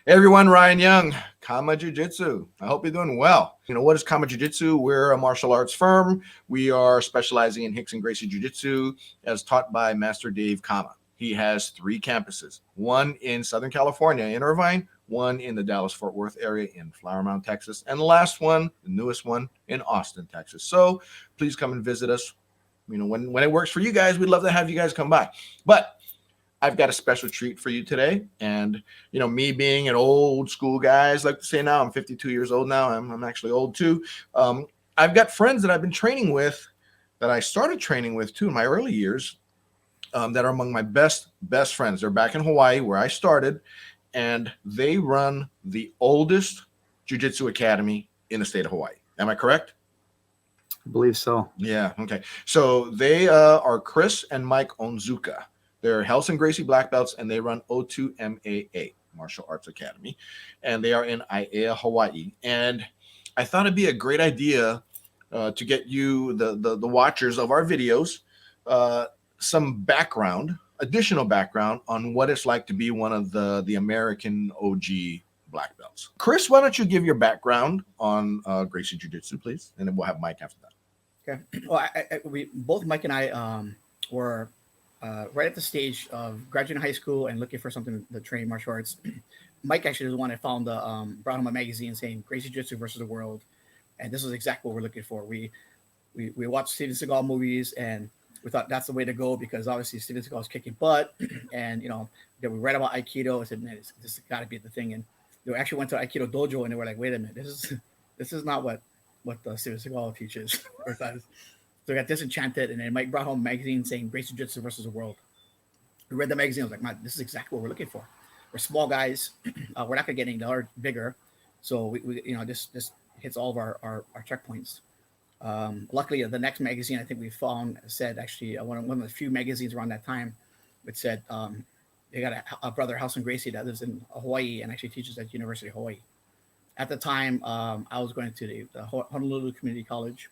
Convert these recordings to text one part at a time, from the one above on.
Hey everyone, Ryan Young, Kama Jiu-Jitsu. I hope you're doing well. You know, what is Kama Jiu-Jitsu? We're a martial arts firm. We are specializing in Relson Gracie Jiu-Jitsu as taught by Master Dave Kama. He has 3 campuses, one in Southern California in Irvine, one in the Dallas-Fort Worth area in Flower Mound, Texas, and the last one, the newest one, in Austin, Texas. So please come and visit us. You know, when it works for you guys, we'd love to have you guys come by. But I've got a special treat for you today. And, you know, me being an old school guy, I like to say now, I'm 52 years old now. I'm actually old too. I've got friends that I've been training with, that I started training with too in my early years, that are among my best friends. They're back in Hawaii where I started, and they run the oldest jiu-jitsu academy in the state of Hawaii. Am I correct? I believe so. Yeah. Okay. So they are Chris and Mike Onzuka. They're Relson Gracie Black Belts, and they run O2MAA, Martial Arts Academy, and they are in Aiea, Hawaii. And I thought it'd be a great idea to get you, the watchers of our videos, some background, additional background on what it's like to be one of the American OG Black Belts. Chris, why don't you give your background on Gracie Jiu-Jitsu, please, and then we'll have Mike after that. Okay. Well, we both Mike and I were right at the stage of graduating high school and looking for something to train martial arts. Mike actually was the one that found brought him a magazine saying Gracie Jiu-Jitsu versus the world, and this is exactly what we're looking for. We watched Steven Seagal movies, and we thought that's the way to go because obviously Steven Seagal is kicking butt, and you know, we read about Aikido. I said, man, this has got to be the thing. And they actually went to Aikido dojo, and they were like, wait a minute, this is not what the Steven Seagal teaches. So I got disenchanted, and then Mike brought home a magazine saying Gracie Jiu-Jitsu versus the world. We read the magazine. I was like, man, this is exactly what we're looking for. We're small guys. We're not going to get any bigger. So we you know, this hits all of our checkpoints. Luckily, the next magazine I think we found said actually one of the few magazines around that time, which said they got a brother, Relson Gracie, that lives in Hawaii and actually teaches at University of Hawaii. At the time, I was going to the Honolulu Community College.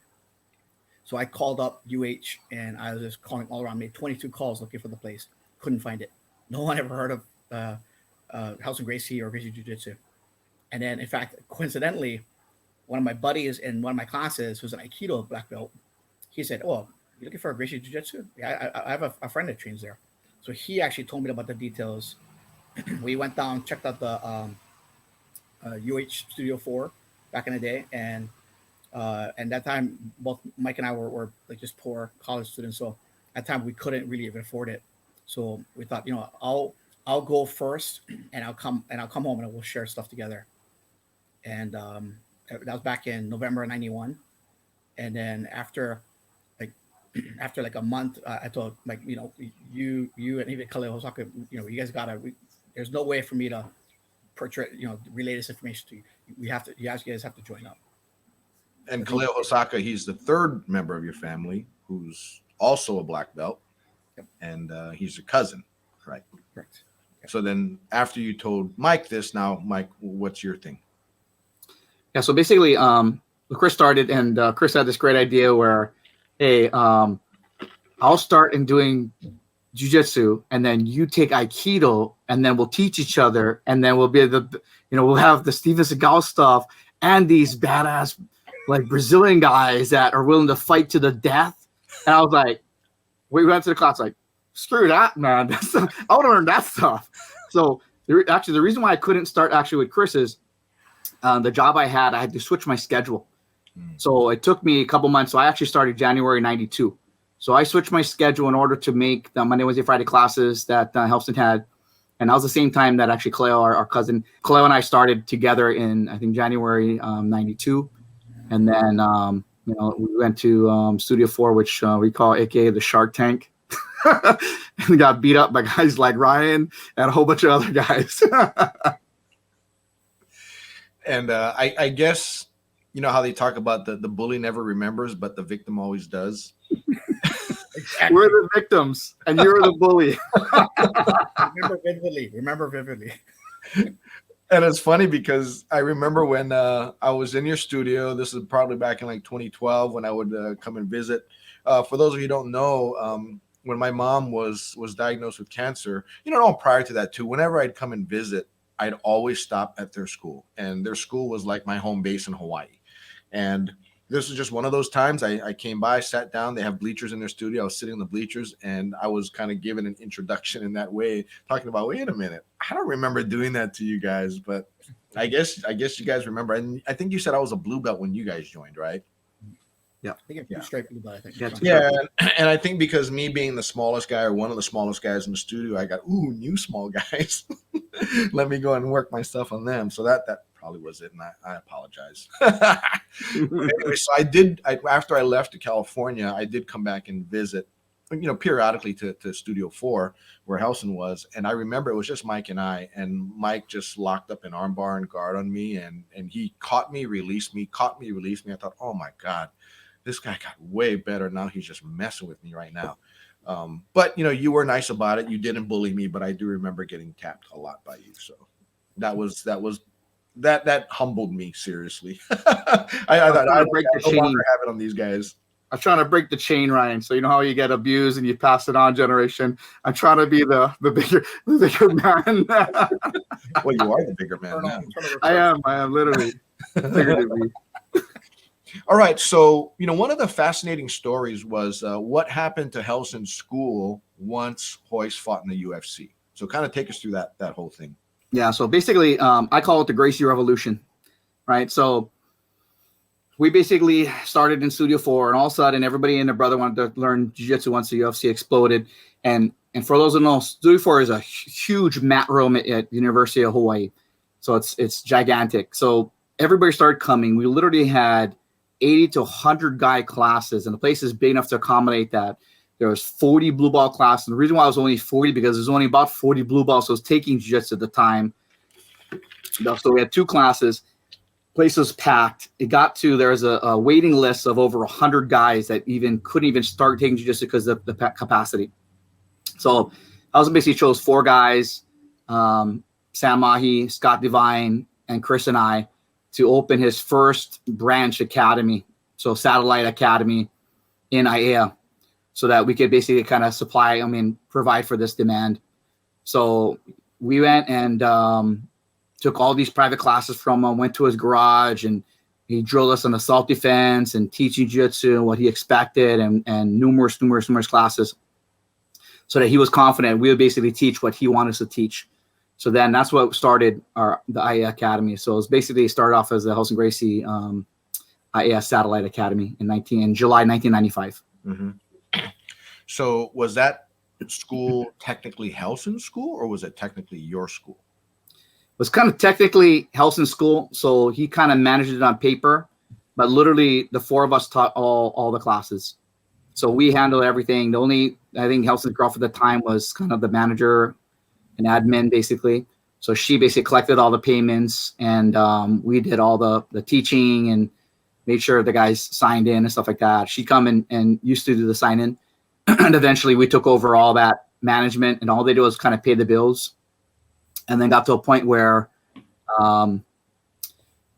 So I called up UH, and I was just calling all around, made 22 calls looking for the place. Couldn't find it. No one ever heard of Relson Gracie or Gracie Jiu-Jitsu. And then, in fact, coincidentally, one of my buddies in one of my classes, who's an Aikido black belt, he said, oh, you looking for a Gracie Jiu-Jitsu? Yeah, I have a friend that trains there. So he actually told me about the details. We went down, checked out the UH Studio 4 back in the day, and that time both Mike and I were like just poor college students, so at the time we couldn't really even afford it. So we thought, you know, I'll go first, and I'll come home, and we'll share stuff together. And that was back in November of '91. And then after like a month, I told Mike, you know, you and even Khalil Osaka, you know, you guys there's no way for me to portray, you know, relay this information to you. You guys have to join up. And Khalil Osaka, he's the third member of your family who's also a black belt. Yep. And he's your cousin, right? Correct. Yep. So then after you told Mike this, now, Mike, what's your thing? Yeah, so basically, Chris started, and Chris had this great idea where, hey, I'll start in doing jiu-jitsu, and then you take Aikido, and then we'll teach each other, and then we'll we'll have the Steven Seagal stuff and these badass like Brazilian guys that are willing to fight to the death. And I was like, we went to the class like, screw that, man. I want to learn that stuff. So the reason why I couldn't start actually with Chris is the job I had to switch my schedule. So it took me a couple months. So I actually started January 92. So I switched my schedule in order to make the Monday, Wednesday, Friday classes that Relson had. And that was the same time that actually Cleo, our cousin, Cleo and I started together in, I think, January 92. And then, we went to Studio 4, which we call AKA the Shark Tank. And got beat up by guys like Ryan and a whole bunch of other guys. And I guess, you know how they talk about the bully never remembers, but the victim always does. Exactly. We're the victims, and you're the bully. Remember vividly. And it's funny because I remember when I was in your studio, this is probably back in like 2012 when I would come and visit. For those of you who don't know, when my mom was diagnosed with cancer, prior to that too, whenever I'd come and visit, I'd always stop at their school, and their school was like my home base in Hawaii. And this was just one of those times I came by, sat down. They have bleachers in their studio. I was sitting in the bleachers, and I was kind of given an introduction in that way, talking about, wait a minute, I don't remember doing that to you guys, but I guess you guys remember. And I think you said I was a blue belt when you guys joined, right? I think it's straight blue belt, I think. Yeah. And I think because me being the smallest guy or one of the smallest guys in the studio, I got new small guys. Let me go and work my stuff on them. So that probably was it, and I apologize. Anyway, so after I left to California, I did come back and visit, periodically to Studio 4 where Relson was, and I remember it was just Mike and I, and Mike just locked up an armbar and guard on me, and he caught me, released me. I thought, oh my God, this guy got way better. Now he's just messing with me right now. But you were nice about it. You didn't bully me, but I do remember getting tapped a lot by you. So that humbled me seriously. I thought I don't want to have it on these guys. I'm trying to break the chain, Ryan. So you know how you get abused and you pass it on generation. I'm trying to be the bigger man. Well, you are the bigger man now. I am literally bigger than me. All right. So, one of the fascinating stories was what happened to Relson's school once Royce fought in the UFC. So kind of take us through that whole thing. Yeah. So basically, I call it the Gracie Revolution, right? So we basically started in Studio 4, and all of a sudden, everybody and their brother wanted to learn Jiu-Jitsu once the UFC exploded. And for those who know, Studio 4 is a huge mat room at University of Hawaii. So it's gigantic. So everybody started coming. We literally had 80 to 100 guy classes, and the place is big enough to accommodate that. There was 40 blue ball classes. And the reason why it was only 40 because there's only about 40 blue balls. So I was taking jiu-jitsu at the time. So we had 2 classes. Place was packed. It got to there's a waiting list of over 100 guys that couldn't even start taking jiu-jitsu because of the capacity. So I was basically chose 4 guys, Sam Mahi, Scott Devine, and Chris and I, to open his first branch academy, so satellite academy in IAEA, so that we could basically kind of provide for this demand. So we went and took all these private classes from him, went to his garage, and he drilled us on the self-defense and teaching jiu-jitsu and what he expected, and numerous classes, so that he was confident we would basically teach what he wanted us to teach. So then that's what started the IAEA Academy. So it was basically started off as the Relson Gracie IAEA Satellite Academy in July 1995. Mm-hmm. So was that school technically Relson's school, or was it technically your school? It was kind of technically Relson's school, so he kind of managed it on paper, but literally the 4 of us taught all the classes. So we handled everything. The only, I think, Relson's girlfriend at the time was kind of the manager and admin, basically. So she basically collected all the payments, and we did all the teaching and made sure the guys signed in and stuff like that. She'd come and used to do the sign in. And eventually we took over all that management, and all they do was kind of pay the bills. And then got to a point where the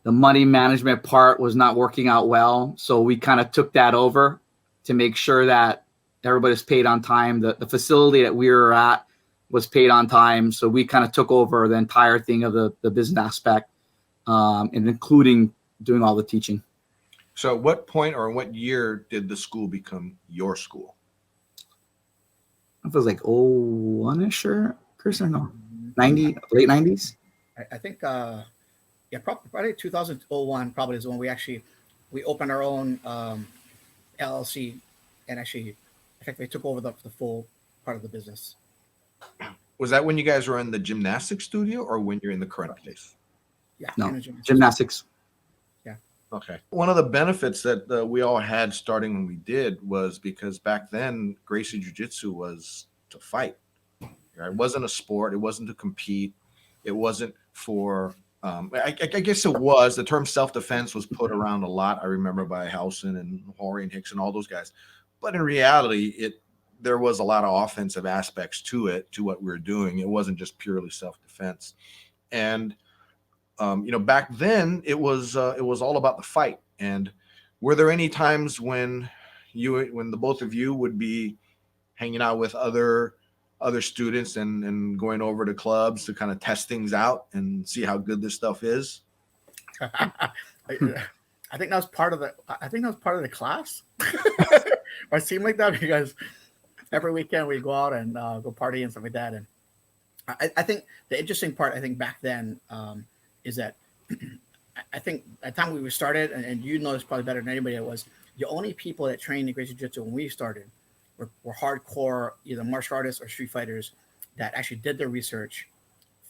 money management part was not working out well. So we kind of took that over to make sure that everybody's paid on time. The facility that we were at was paid on time. So we kind of took over the entire thing of the business aspect, and including doing all the teaching. So at what point or what year did the school become your school? It was like 01-ish, or Chris, or no? 90, late 90s? I think, probably 2001 probably is when we opened our own LLC, and actually, effectively took over the full part of the business. Was that when you guys were in the gymnastics studio, or when you're in the current place? Yeah. No, gymnastics. Yeah. Okay. One of the benefits that we all had starting when we did was because back then Gracie Jiu-Jitsu was to fight. It wasn't a sport. It wasn't to compete. It wasn't for, I guess it was. The term self-defense was put around a lot, I remember, by Relson and Horry and Hicks and all those guys. But in reality, there was a lot of offensive aspects to it, to what we were doing. It wasn't just purely self-defense. And, back then it was all about the fight. And were there any times when the both of you would be hanging out with other other students and going over to clubs to kind of test things out and see how good this stuff is? I think that was part of the class. Or it seemed like that because every weekend we go out and go party and stuff like that. And I think the interesting part, I think back then, is that I think at the time we started, and you know this probably better than anybody, it was the only people that trained in Gracie Jiu-Jitsu when we started were hardcore, either martial artists or street fighters that actually did their research,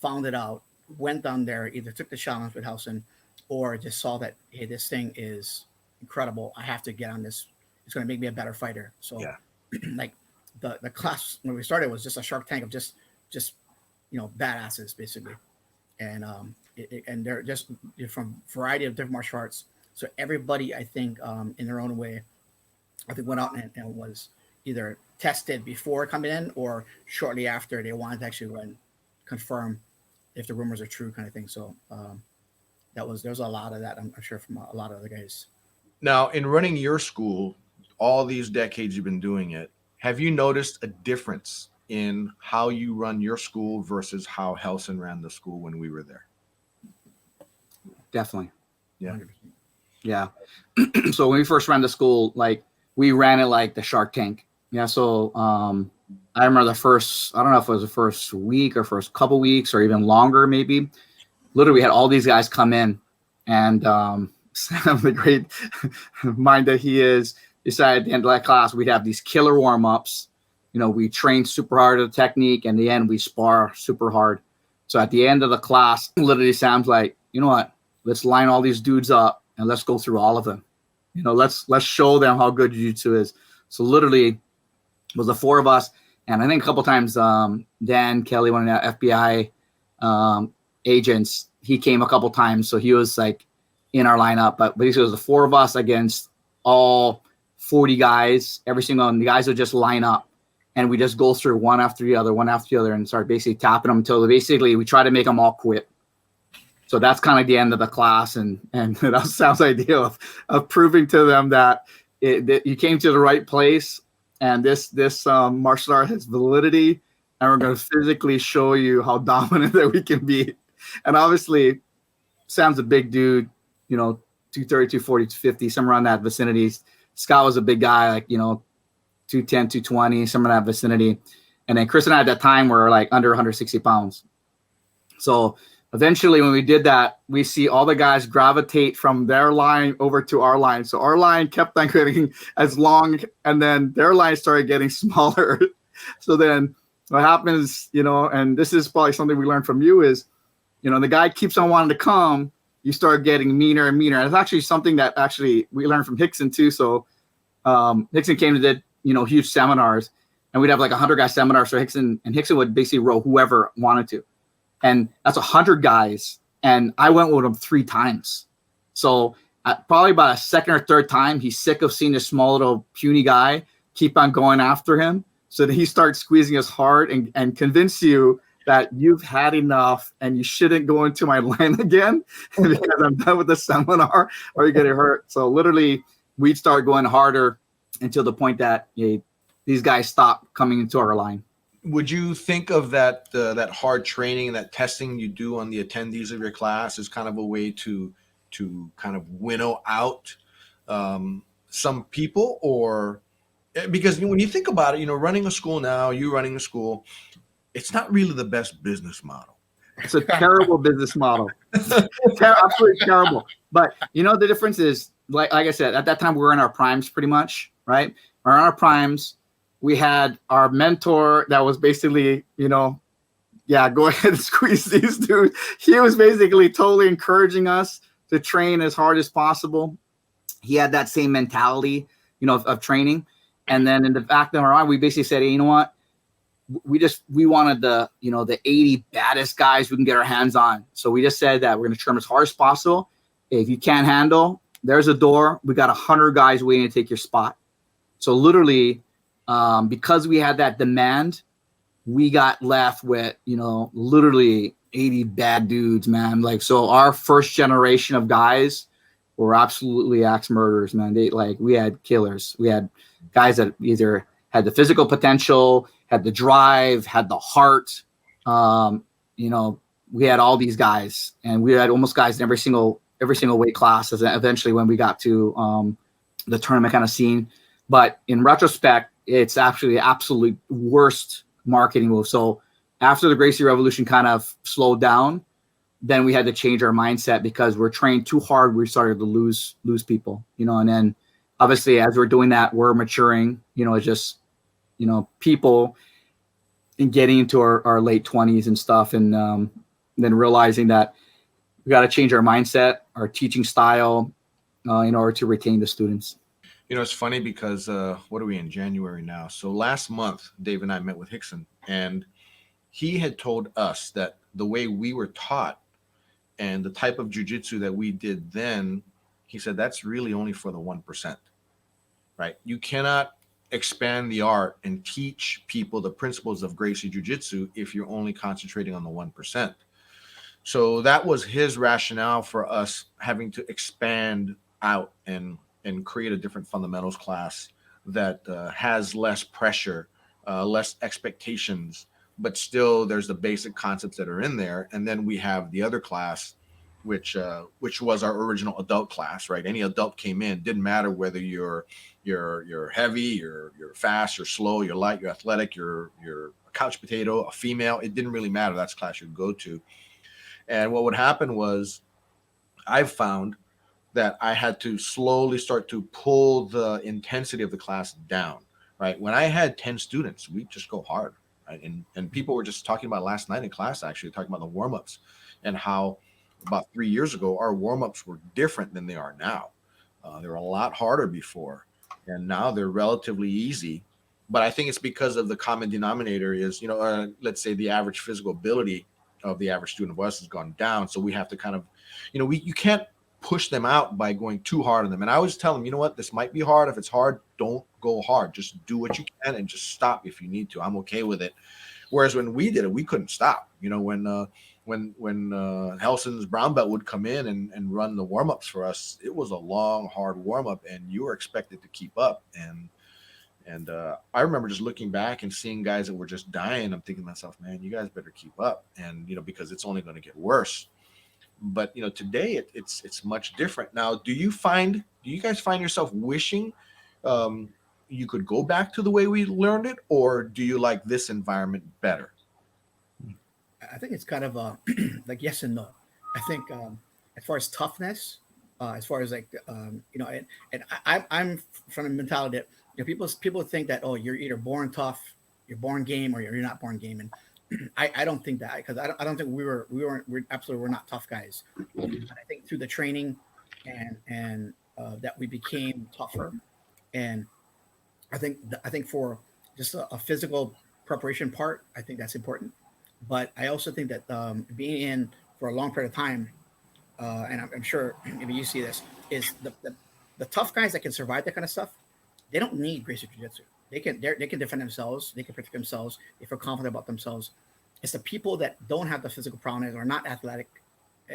found it out, went down there, either took the challenge with Relson or just saw that, hey, this thing is incredible. I have to get on this. It's going to make me a better fighter. So Yeah. like the class when we started was just a Shark Tank of just badasses basically. And and they're just from a variety of different martial arts. So everybody, I think, in their own way, I think went out and was either tested before coming in or shortly after they wanted to actually go and confirm if the rumors are true, kind of thing. So there was a lot of that, I'm sure, from a lot of other guys. Now, in running your school, all these decades you've been doing it, have you noticed a difference in how you run your school versus how Relson ran the school when we were there? Definitely. Yeah. 100%. Yeah. So when we first ran the school, like we ran it like the Shark Tank. Yeah. So I remember I don't know if it was the first week or first couple weeks or even longer, maybe. Literally, we had all these guys come in, and Sam, the great mind that he is, decided at the end of that class we'd have these killer warm-ups. We train super hard at the technique, and in the end we spar super hard. So at the end of the class, literally Sam's like, you know what? Let's line all these dudes up and let's go through all of them. Let's show them how good jiu-jitsu is. So literally, it was the four of us, and I think a couple times Dan Kelly, one of the FBI agents, he came a couple times, so he was like in our lineup. But basically, it was the four of us against all 40 guys. Every single one, the guys would just line up, and we just go through one after the other, and start basically tapping them until basically we try to make them all quit. So that's kind of the end of the class, and that was Sam's idea of proving to them that you came to the right place, and this martial art has validity, and we're going to physically show you how dominant that we can be. And obviously, Sam's a big dude, 230, 240, 250, somewhere around that vicinity. Scott was a big guy, like 210, 220, somewhere in that vicinity. And then Chris and I at that time were like under 160 pounds. So eventually when we did that, we see all the guys gravitate from their line over to our line. So our line kept on getting as long, and then their line started getting smaller. So then what happens, and this is probably something we learned from you is, the guy keeps on wanting to come, you start getting meaner and meaner. And it's actually something that actually we learned from Hickson too. So Hickson came and did, huge seminars, and we'd have like 100-guy seminars for Hickson, and Hickson would basically row whoever wanted to. And that's 100 guys. And I went with him 3 times. So probably about a second or third time, he's sick of seeing this small little puny guy keep on going after him. So that he starts squeezing us hard and convince you that you've had enough and you shouldn't go into my line again because I'm done with the seminar or you're getting hurt. So literally we'd start going harder until the point that these guys stop coming into our line. Would you think of that hard training, that testing you do on the attendees of your class as kind of a way to kind of winnow out some people? Or because when you think about it, running a school now, you running a school, it's not really the best business model. It's a terrible business model. Absolutely terrible. But the difference is, like I said, at that time we were in our primes pretty much, right? We're in our primes. We had our mentor that was basically, go ahead and squeeze these dudes. He was basically totally encouraging us to train as hard as possible. He had that same mentality, of training. And then in the back of our mind, we basically said, hey, you know what? We wanted the 80 baddest guys we can get our hands on. So we just said that we're going to train as hard as possible. If you can't handle, there's a door. We got 100 guys waiting to take your spot. So literally, because we had that demand, we got left with, literally 80 bad dudes, man. Like, so our first generation of guys were absolutely axe murderers, man. We had killers. We had guys that either had the physical potential, had the drive, had the heart. You know, we had all these guys, and we had almost guys in every single weight class. Eventually, when we got to the tournament kind of scene, but in retrospect, it's actually the absolute worst marketing move. So after the Gracie Revolution kind of slowed down, then we had to change our mindset because we're trained too hard. We started to lose people, you know, and then obviously as we're doing that, we're maturing, you know, it's just, you know, people and getting into our late 20s and stuff. And then realizing that we got to change our mindset, our teaching style in order to retain the students. You know, it's funny because what are we in January now? So last month, Dave and I met with Hickson, and he had told us that the way we were taught and the type of jiu-jitsu that we did then, he said, that's really only for the 1%, right? You cannot expand the art and teach people the principles of Gracie Jiu-Jitsu if you're only concentrating on the 1%. So that was his rationale for us having to expand out and create a different fundamentals class that has less pressure, less expectations, but still there's the basic concepts that are in there. And then we have the other class, which was our original adult class, right? Any adult came in, didn't matter whether you're heavy, you're fast, you're slow, you're light, you're athletic, you're a couch potato, a female. It didn't really matter. That's the class you'd go to. And what would happen was I've found that I had to slowly start to pull the intensity of the class down, right? When I had 10 students, we just go hard, right? And people were just talking about last night in class, actually talking about the warm-ups and how about 3 years ago, our warm-ups were different than they are now. They were a lot harder before, and now they're relatively easy. But I think it's because of the common denominator is, you know, let's say the average physical ability of the average student of us has gone down. So we have to kind of, you know, you can't push them out by going too hard on them. And I always tell them, you know what, this might be hard. If it's hard, don't go hard. Just do what you can and just stop if you need to. I'm okay with it. Whereas when we did it, we couldn't stop. You know, when Helson's brown belt would come in and run the warm-ups for us, it was a long, hard warm-up, and you were expected to keep up. And I remember just looking back and seeing guys that were just dying. I'm thinking to myself, man, you guys better keep up. And, you know, because it's only going to get worse. But, you know, today it's much different. Now, do you guys find yourself wishing you could go back to the way we learned it, or do you like this environment better? I think it's kind of like yes and no. I think as far as toughness, as far as like you know, and I'm from the mentality that, you know, people think that, oh, you're either born tough, you're born game, or you're not born game, and I don't think that, because I don't think we're absolutely, we're not tough guys. And I think through the training and that we became tougher, and I think for just a physical preparation part, I think that's important. But I also think that being in for a long period of time, and I'm sure maybe you see this, is the tough guys that can survive that kind of stuff. They don't need Gracie Jiu-Jitsu. They can defend themselves. They can protect themselves. They feel confident about themselves. It's the people that don't have the physical prowess or not athletic.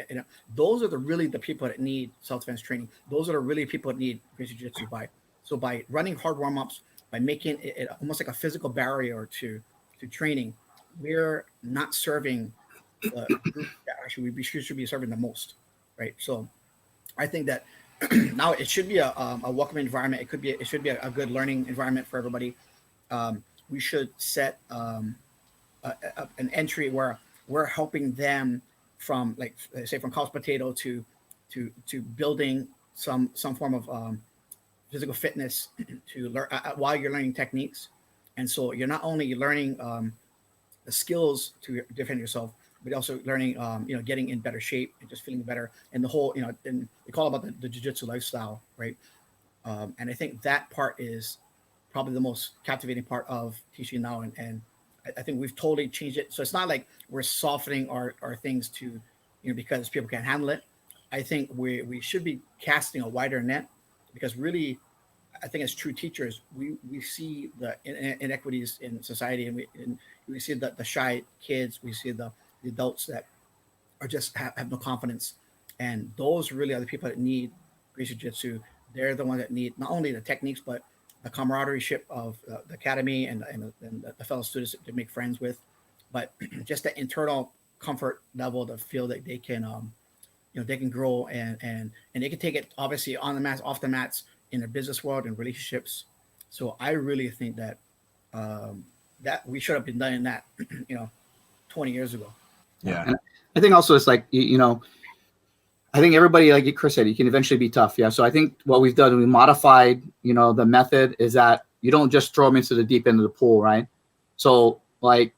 You know, those are really the people that need self-defense training. Those are the really people that need Gracie Jiu-Jitsu by running hard warm-ups, by making it almost like a physical barrier to training. We're not serving the group that actually we should be serving the most, right? So I think that now it should be a welcoming environment. It should be a good learning environment for everybody. We should set an entry where we're helping them from, like, say, from couch potato to building some form of physical fitness to learn while you're learning techniques. And so you're not only learning the skills to defend yourself, but also learning, you know, getting in better shape and just feeling better. And the whole, you know, and they call about the jiu-jitsu lifestyle, right? And I think that part is probably the most captivating part of teaching now. And I think we've totally changed it. So it's not like we're softening our things to, you know, because people can't handle it. I think we should be casting a wider net, because really, I think as true teachers, we see the inequities in society, and we see the shy kids, we see the adults that are just have no confidence, and those really are the people that need Gracie Jiu-Jitsu. They're the ones that need not only the techniques but the camaraderie of the academy and the fellow students to make friends with, but just the internal comfort level to feel that they can, they can grow and they can take it obviously on the mats, off the mats, in their business world and relationships. So I really think that that we should have been done that, 20 years ago. Yeah. And I think also it's like, I think everybody, like Chris said, you can eventually be tough. Yeah. So I think what we've done, we modified, the method is that you don't just throw them into the deep end of the pool, right? So like,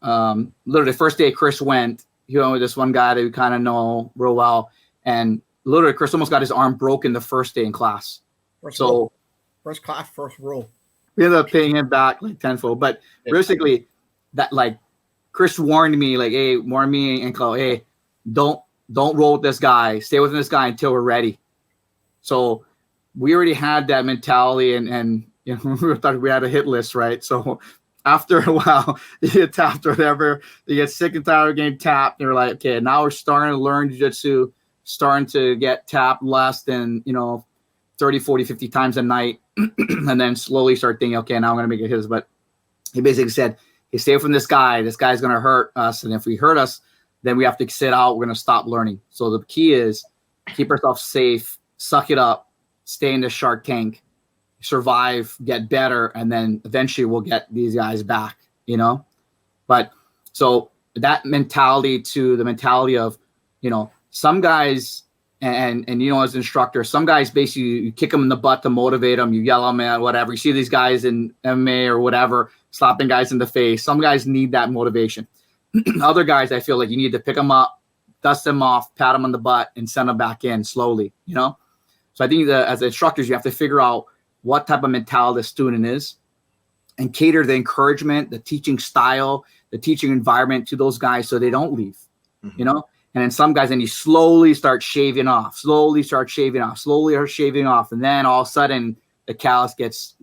literally the first day Chris went, he went with this one guy that we kind of know real well. And literally Chris almost got his arm broken the first day in class. First class, first row. We ended up paying him back like tenfold. But basically that like Chris warned me, like, hey, warn me and Chloe, hey, don't roll with this guy. Stay with this guy until we're ready. So we already had that mentality and we thought we had a hit list, right? So after a while, you get tapped or whatever, you get sick and tired of getting tapped. And you're like, okay, now we're starting to learn jiu-jitsu, starting to get tapped less than, 30, 40, 50 times a night. And then slowly start thinking, okay, now I'm going to make it his. But he basically said, hey, stay from this guy. This guy's going to hurt us. And if we hurt us, then we have to sit out. We're going to stop learning. So the key is keep yourself safe, suck it up, stay in the shark tank, survive, get better, and then eventually we'll get these guys back, But so that mentality to the mentality of, some guys and as an instructor, some guys basically you kick them in the butt to motivate them, you yell them at whatever. You see these guys in MMA or whatever, slapping guys in the face. Some guys need that motivation. Other guys, I feel like you need to pick them up, dust them off, pat them on the butt, and send them back in slowly, So I think that as instructors, you have to figure out what type of mentality the student is and cater the encouragement, the teaching style, the teaching environment to those guys so they don't leave, And then some guys, and you slowly start shaving off. And then all of a sudden, the callus gets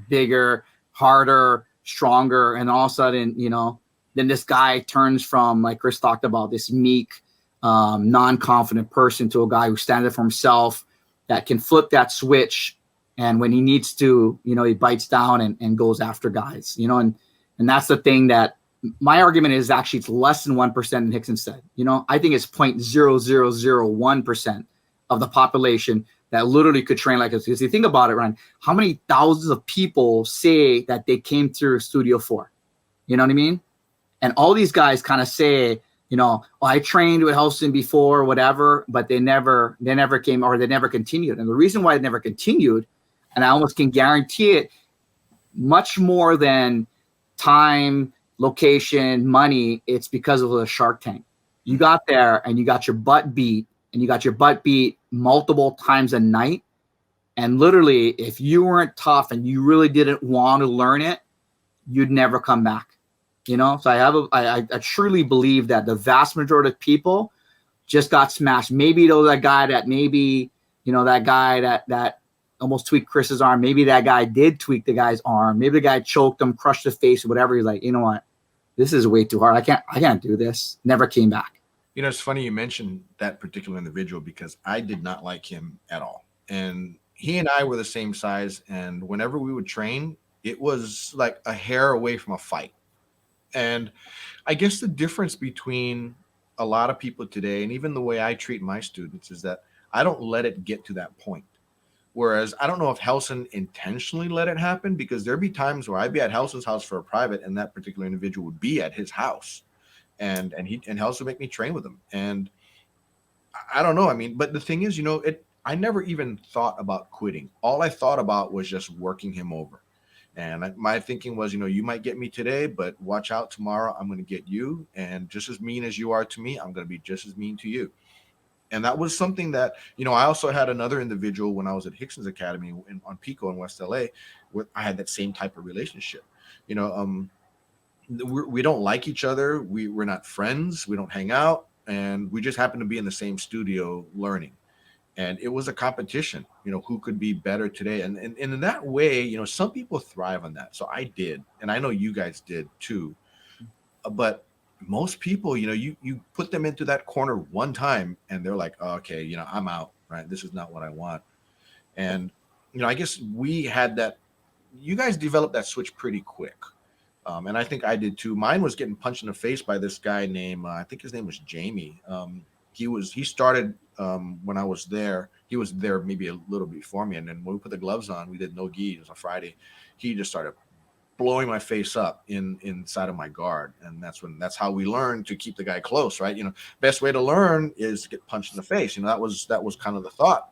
bigger, harder, stronger. And all of a sudden, then this guy turns from, like Chris talked about, this meek, non-confident person to a guy who stands up for himself, that can flip that switch. And when he needs to, he bites down and goes after guys, and that's the thing that my argument is actually it's less than 1% in Hickson said, I think it's 0.0001% of the population that literally could train like us. Because you think about it, Ryan, how many thousands of people say that they came through Studio 4? You know what I mean? And all these guys kind of say, I trained with Relson before, whatever, but they never came or they never continued. And the reason why they never continued, and I almost can guarantee it, much more than time, location, money, it's because of the Shark Tank. You got there and you got your butt beat, and you got your butt beat multiple times a night. And literally, if you weren't tough and you really didn't want to learn it, you'd never come back. So I truly believe that the vast majority of people just got smashed. Maybe that guy that almost tweaked Chris's arm. Maybe that guy did tweak the guy's arm. Maybe the guy choked him, crushed his face, or whatever. He's like, you know what? This is way too hard. I can't do this. Never came back. It's funny you mentioned that particular individual because I did not like him at all. And he and I were the same size. And whenever we would train, it was like a hair away from a fight. And I guess the difference between a lot of people today and even the way I treat my students is that I don't let it get to that point. Whereas I don't know if Relson intentionally let it happen, because there'd be times where I'd be at Relson's house for a private and that particular individual would be at his house and Relson would make me train with him. And I don't know. I mean, but the thing is, I never even thought about quitting. All I thought about was just working him over. And my thinking was, you might get me today, but watch out, tomorrow I'm going to get you. And just as mean as you are to me, I'm going to be just as mean to you. And that was something that, I also had another individual when I was at Hickson's Academy on Pico in West LA, where I had that same type of relationship. We don't like each other. We're not friends. We don't hang out. And we just happen to be in the same studio learning. And it was a competition, who could be better today. And in that way, some people thrive on that. So I did. And I know you guys did too. But most people, you put them into that corner one time and they're like, oh, okay, I'm out, right? This is not what I want. And, I guess we had that you guys developed that switch pretty quick. And I think I did too. Mine was getting punched in the face by this guy named, I think his name was Jamie. He started when I was there. He was there maybe a little before me. And then when we put the gloves on, we did no gi. It was a Friday. He just started blowing my face up inside of my guard. And that's how we learned to keep the guy close, right? Best way to learn is to get punched in the face. That was kind of the thought.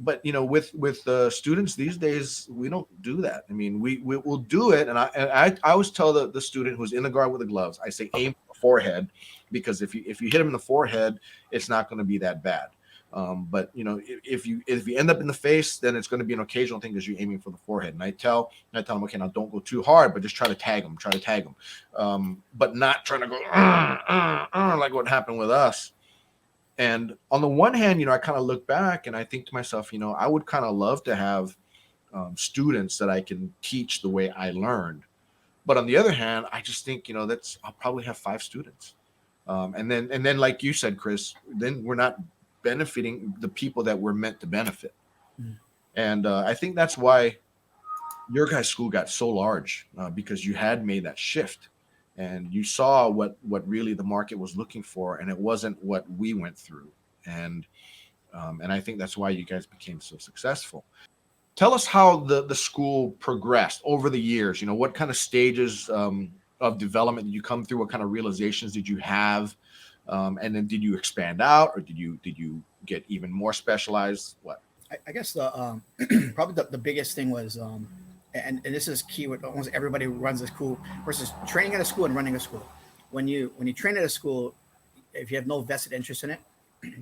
But with students these days, we don't do that. I mean, we'll do it, and I always tell the student who's in the guard with the gloves, I say aim for the forehead, because if you hit him in the forehead, it's not going to be that bad. But if you end up in the face, then it's going to be an occasional thing because you're aiming for the forehead. And I tell them, okay, now don't go too hard, but just try to tag them, but not trying to go like what happened with us. And on the one hand, I kind of look back and I think to myself, I would kind of love to have students that I can teach the way I learned. But on the other hand, I just think, I'll probably have 5 students. And then like you said, Chris, then we're not benefiting the people that we're meant to benefit. And I think that's why your guys' school got so large, because you had made that shift. And you saw what really the market was looking for, and it wasn't what we went through. And I think that's why you guys became so successful. Tell us how the school progressed over the years. What kind of stages of development did you come through? What kind of realizations did you have? And then did you expand out, or did you get even more specialized? What? I guess the probably the biggest thing was. And this is key with almost everybody who runs a school versus training at a school and running a school. When you train at a school, if you have no vested interest in it,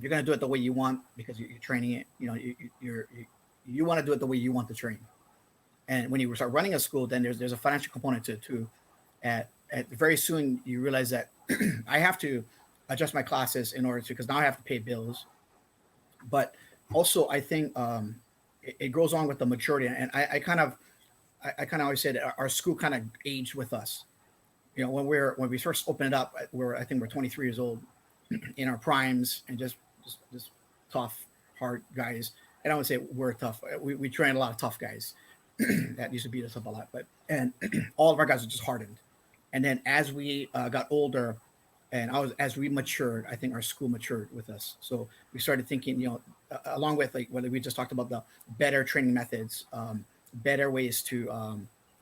you're going to do it the way you want because you're training it. You want to do it the way you want to train. And when you start running a school, then there's a financial component to it too. At very soon you realize that I have to adjust my classes in order to, because now I have to pay bills. But also I think it goes on with the maturity, and I kind of always said our school kind of aged with us. When we first opened it up, I think we're 23 years old, in our primes, and just tough, hard guys. And I would say we're tough. We trained a lot of tough guys that used to beat us up a lot, and all of our guys are just hardened. And then as we got older, and as we matured, I think our school matured with us. So we started thinking, along with like whether we just talked about the better training methods. Better ways to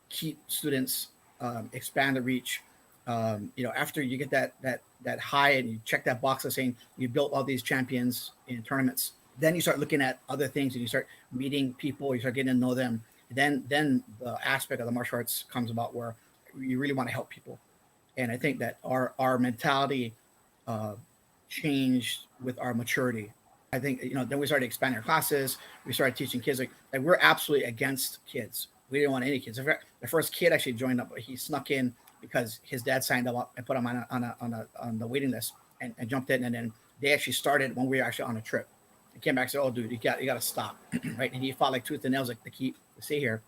keep students, expand the reach. After you get that high and you check that box of saying you built all these champions in tournaments, then you start looking at other things and you start meeting people, you start getting to know them. Then the aspect of the martial arts comes about where you really want to help people. And I think that our mentality changed with our maturity. I think, then we started expanding our classes. We started teaching kids like we're absolutely against kids. We didn't want any kids. In fact, the first kid actually joined up. He snuck in because his dad signed him up and put him on the waiting list and jumped in. And then they actually started when we were actually on a trip. He came back and said, "Oh, dude, you got to stop." Right. And he fought like tooth and nails like to stay here.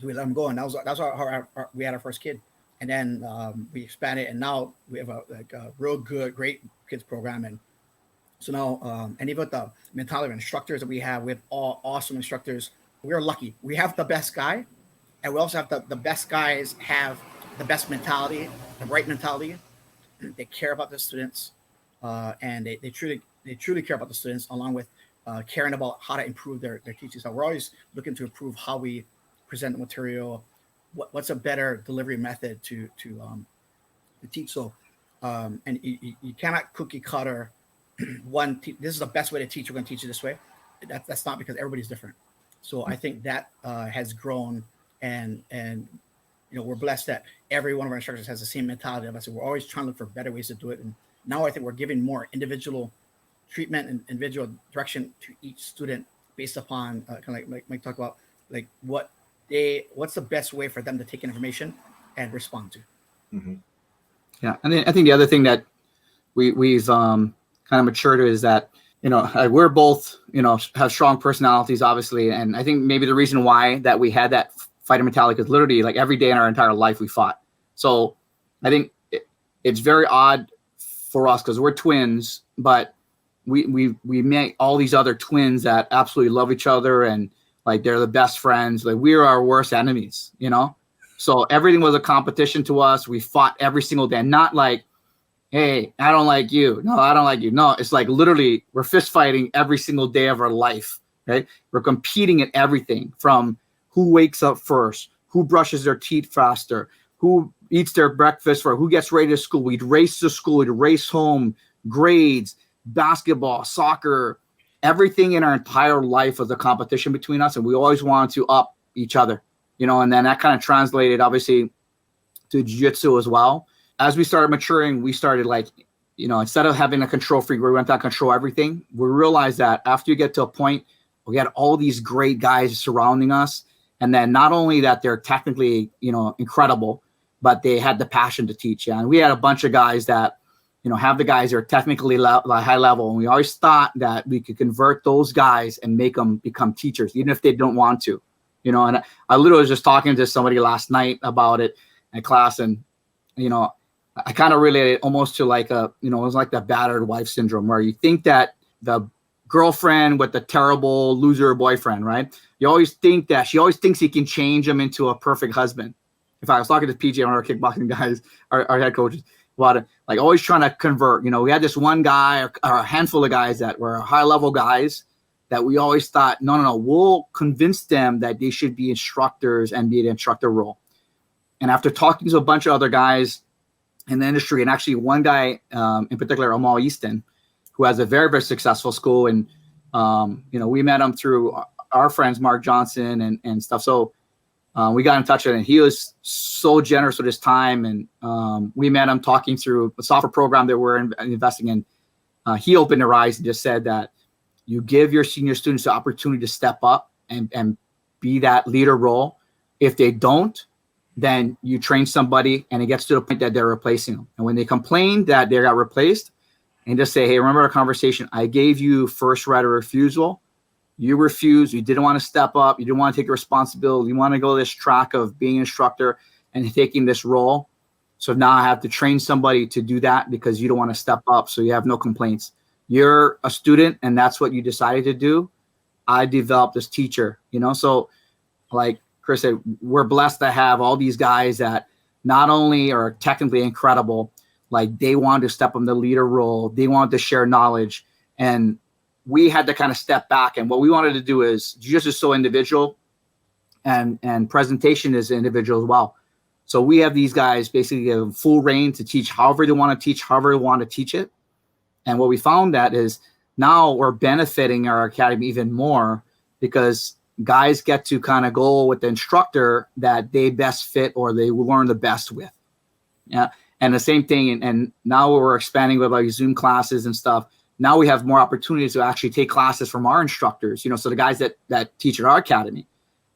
So we let him go. And that's how we had our first kid. And then we expanded, and now we have a real good, great kids program. And so now, and even with the mentality of instructors that we have all awesome instructors. We're lucky. We have the best guy, and we also have the best guys have the best mentality, the right mentality. They care about the students, and they truly care about the students, along with caring about how to improve their teaching. So we're always looking to improve how we present the material. What's a better delivery method to teach? So, and you cannot cookie cutter this is the best way to teach. We're going to teach you this way. That's not, because everybody's different. So I think that has grown, and we're blessed that every one of our instructors has the same mentality of us. So we're always trying to look for better ways to do it. And now I think we're giving more individual treatment and individual direction to each student based upon kind of like Mike talked about, like what's the best way for them to take information and respond to. Mm-hmm. Yeah, and then I think the other thing that we've kind of matured is that we're both have strong personalities, obviously, and I think maybe the reason why that we had that fighter mentality is literally like every day in our entire life we fought. So I think it's very odd for us because we're twins, but we met all these other twins that absolutely love each other, and like they're the best friends. Like we were our worst enemies, you know? So everything was a competition to us. We fought every single day. Not like, hey, I don't like you. No, I don't like you. No, it's like literally we're fist fighting every single day of our life, right? We're competing at everything from who wakes up first, who brushes their teeth faster, who eats their breakfast for, who gets ready to school. We'd race to school, we'd race home, grades, basketball, soccer, everything in our entire life was a competition between us. And we always wanted to up each other, you know, and then that kind of translated obviously to jiu-jitsu as well. As we started maturing, we started like, you know, instead of having a control freak where we went to control everything, we realized that after you get to a point, we had all these great guys surrounding us. And then not only that they're technically, you know, incredible, but they had the passion to teach. Yeah. And we had a bunch of guys that, you know, have the guys that are technically high level. And we always thought that we could convert those guys and make them become teachers, even if they don't want to, you know. And I literally was just talking to somebody last night about it in class. And, you know, I kind of related almost to like a, you know, it was like the battered wife syndrome where you think that the girlfriend with the terrible loser boyfriend, right? You always think that she always thinks he can change him into a perfect husband. In fact, I was talking to PJ, one of our kickboxing guys, our head coaches, about it, like always trying to convert. You know, we had this one guy or a handful of guys that were high level guys that we always thought, no, we'll convince them that they should be instructors and be an instructor role. And after talking to a bunch of other guys in the industry, and actually one guy in particular, Amal Easton, who has a very, very successful school. And, you know, we met him through our friends, Mark Johnson and stuff. So we got in touch with him, and he was so generous with his time. And we met him talking through a software program that we're investing in. He opened their eyes and just said that you give your senior students the opportunity to step up and be that leader role. If they don't, then you train somebody and it gets to the point that they're replacing them. And when they complain that they got replaced, and just say, hey, remember our conversation? I gave you first right of refusal. You refused. You didn't want to step up. You didn't want to take responsibility. You want to go this track of being an instructor and taking this role. So now I have to train somebody to do that because you don't want to step up. So you have no complaints. You're a student and that's what you decided to do. I developed this teacher, you know? So like Chris said, we're blessed to have all these guys that not only are technically incredible, like they wanted to step in the leader role. They wanted to share knowledge. And we had to kind of step back. And what we wanted to do is jiu-jitsu is so individual and presentation is individual as well. So we have these guys basically give full reign to teach however they want to teach, however they want to teach it. And what we found that is now we're benefiting our academy even more because guys get to kind of go with the instructor that they best fit or they learn the best with. Yeah. And the same thing, and now we're expanding with like Zoom classes and stuff. Now we have more opportunities to actually take classes from our instructors, you know, so the guys that teach at our academy.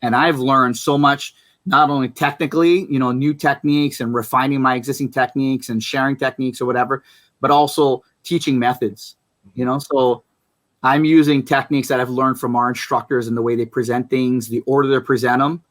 And I've learned so much, not only technically, you know, new techniques and refining my existing techniques and sharing techniques or whatever, but also teaching methods, you know. So I'm using techniques that I've learned from our instructors and the way they present things, the order they present them.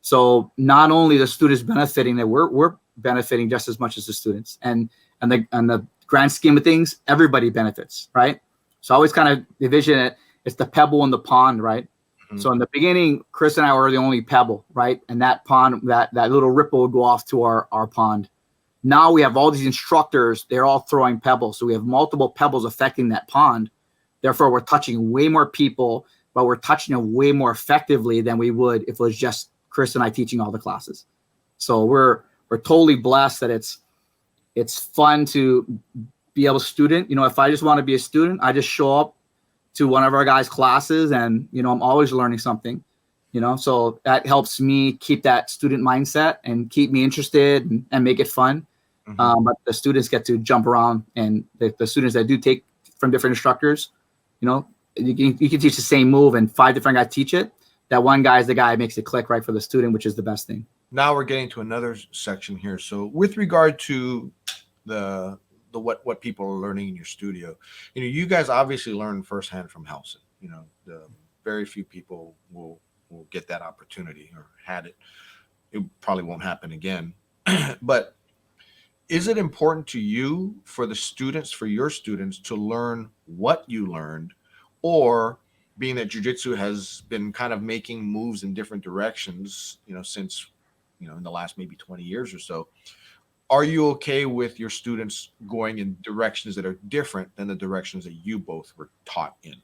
So not only the students benefiting, that we're benefiting just as much as the students, and the grand scheme of things, everybody benefits, right? So I always kind of envision it. It's the pebble in the pond, right? Mm-hmm. So in the beginning, Chris and I were the only pebble, right? And that pond, that little ripple would go off to our pond. Now we have all these instructors; they're all throwing pebbles, so we have multiple pebbles affecting that pond. Therefore, we're touching way more people, but we're touching them way more effectively than we would if it was just Chris and I teaching all the classes. So we're totally blessed that it's fun to be able to student. You know, if I just want to be a student, I just show up to one of our guys' classes and, you know, I'm always learning something, you know, so that helps me keep that student mindset and keep me interested and make it fun. Mm-hmm. But the students get to jump around, and the students that do take from different instructors, you know, you can teach the same move and 5 different guys teach it. That one guy is the guy who makes it click right for the student, which is the best thing. Now we're getting to another section here. So with regard to the what people are learning in your studio, you know, you guys obviously learn firsthand from Relson. You know, the very few people will get that opportunity or had it. It probably won't happen again. But is it important to you for your students to learn what you learned, or being that jiu-jitsu has been kind of making moves in different directions, since, in the last maybe 20 years or so, are you okay with your students going in directions that are different than the directions that you both were taught in?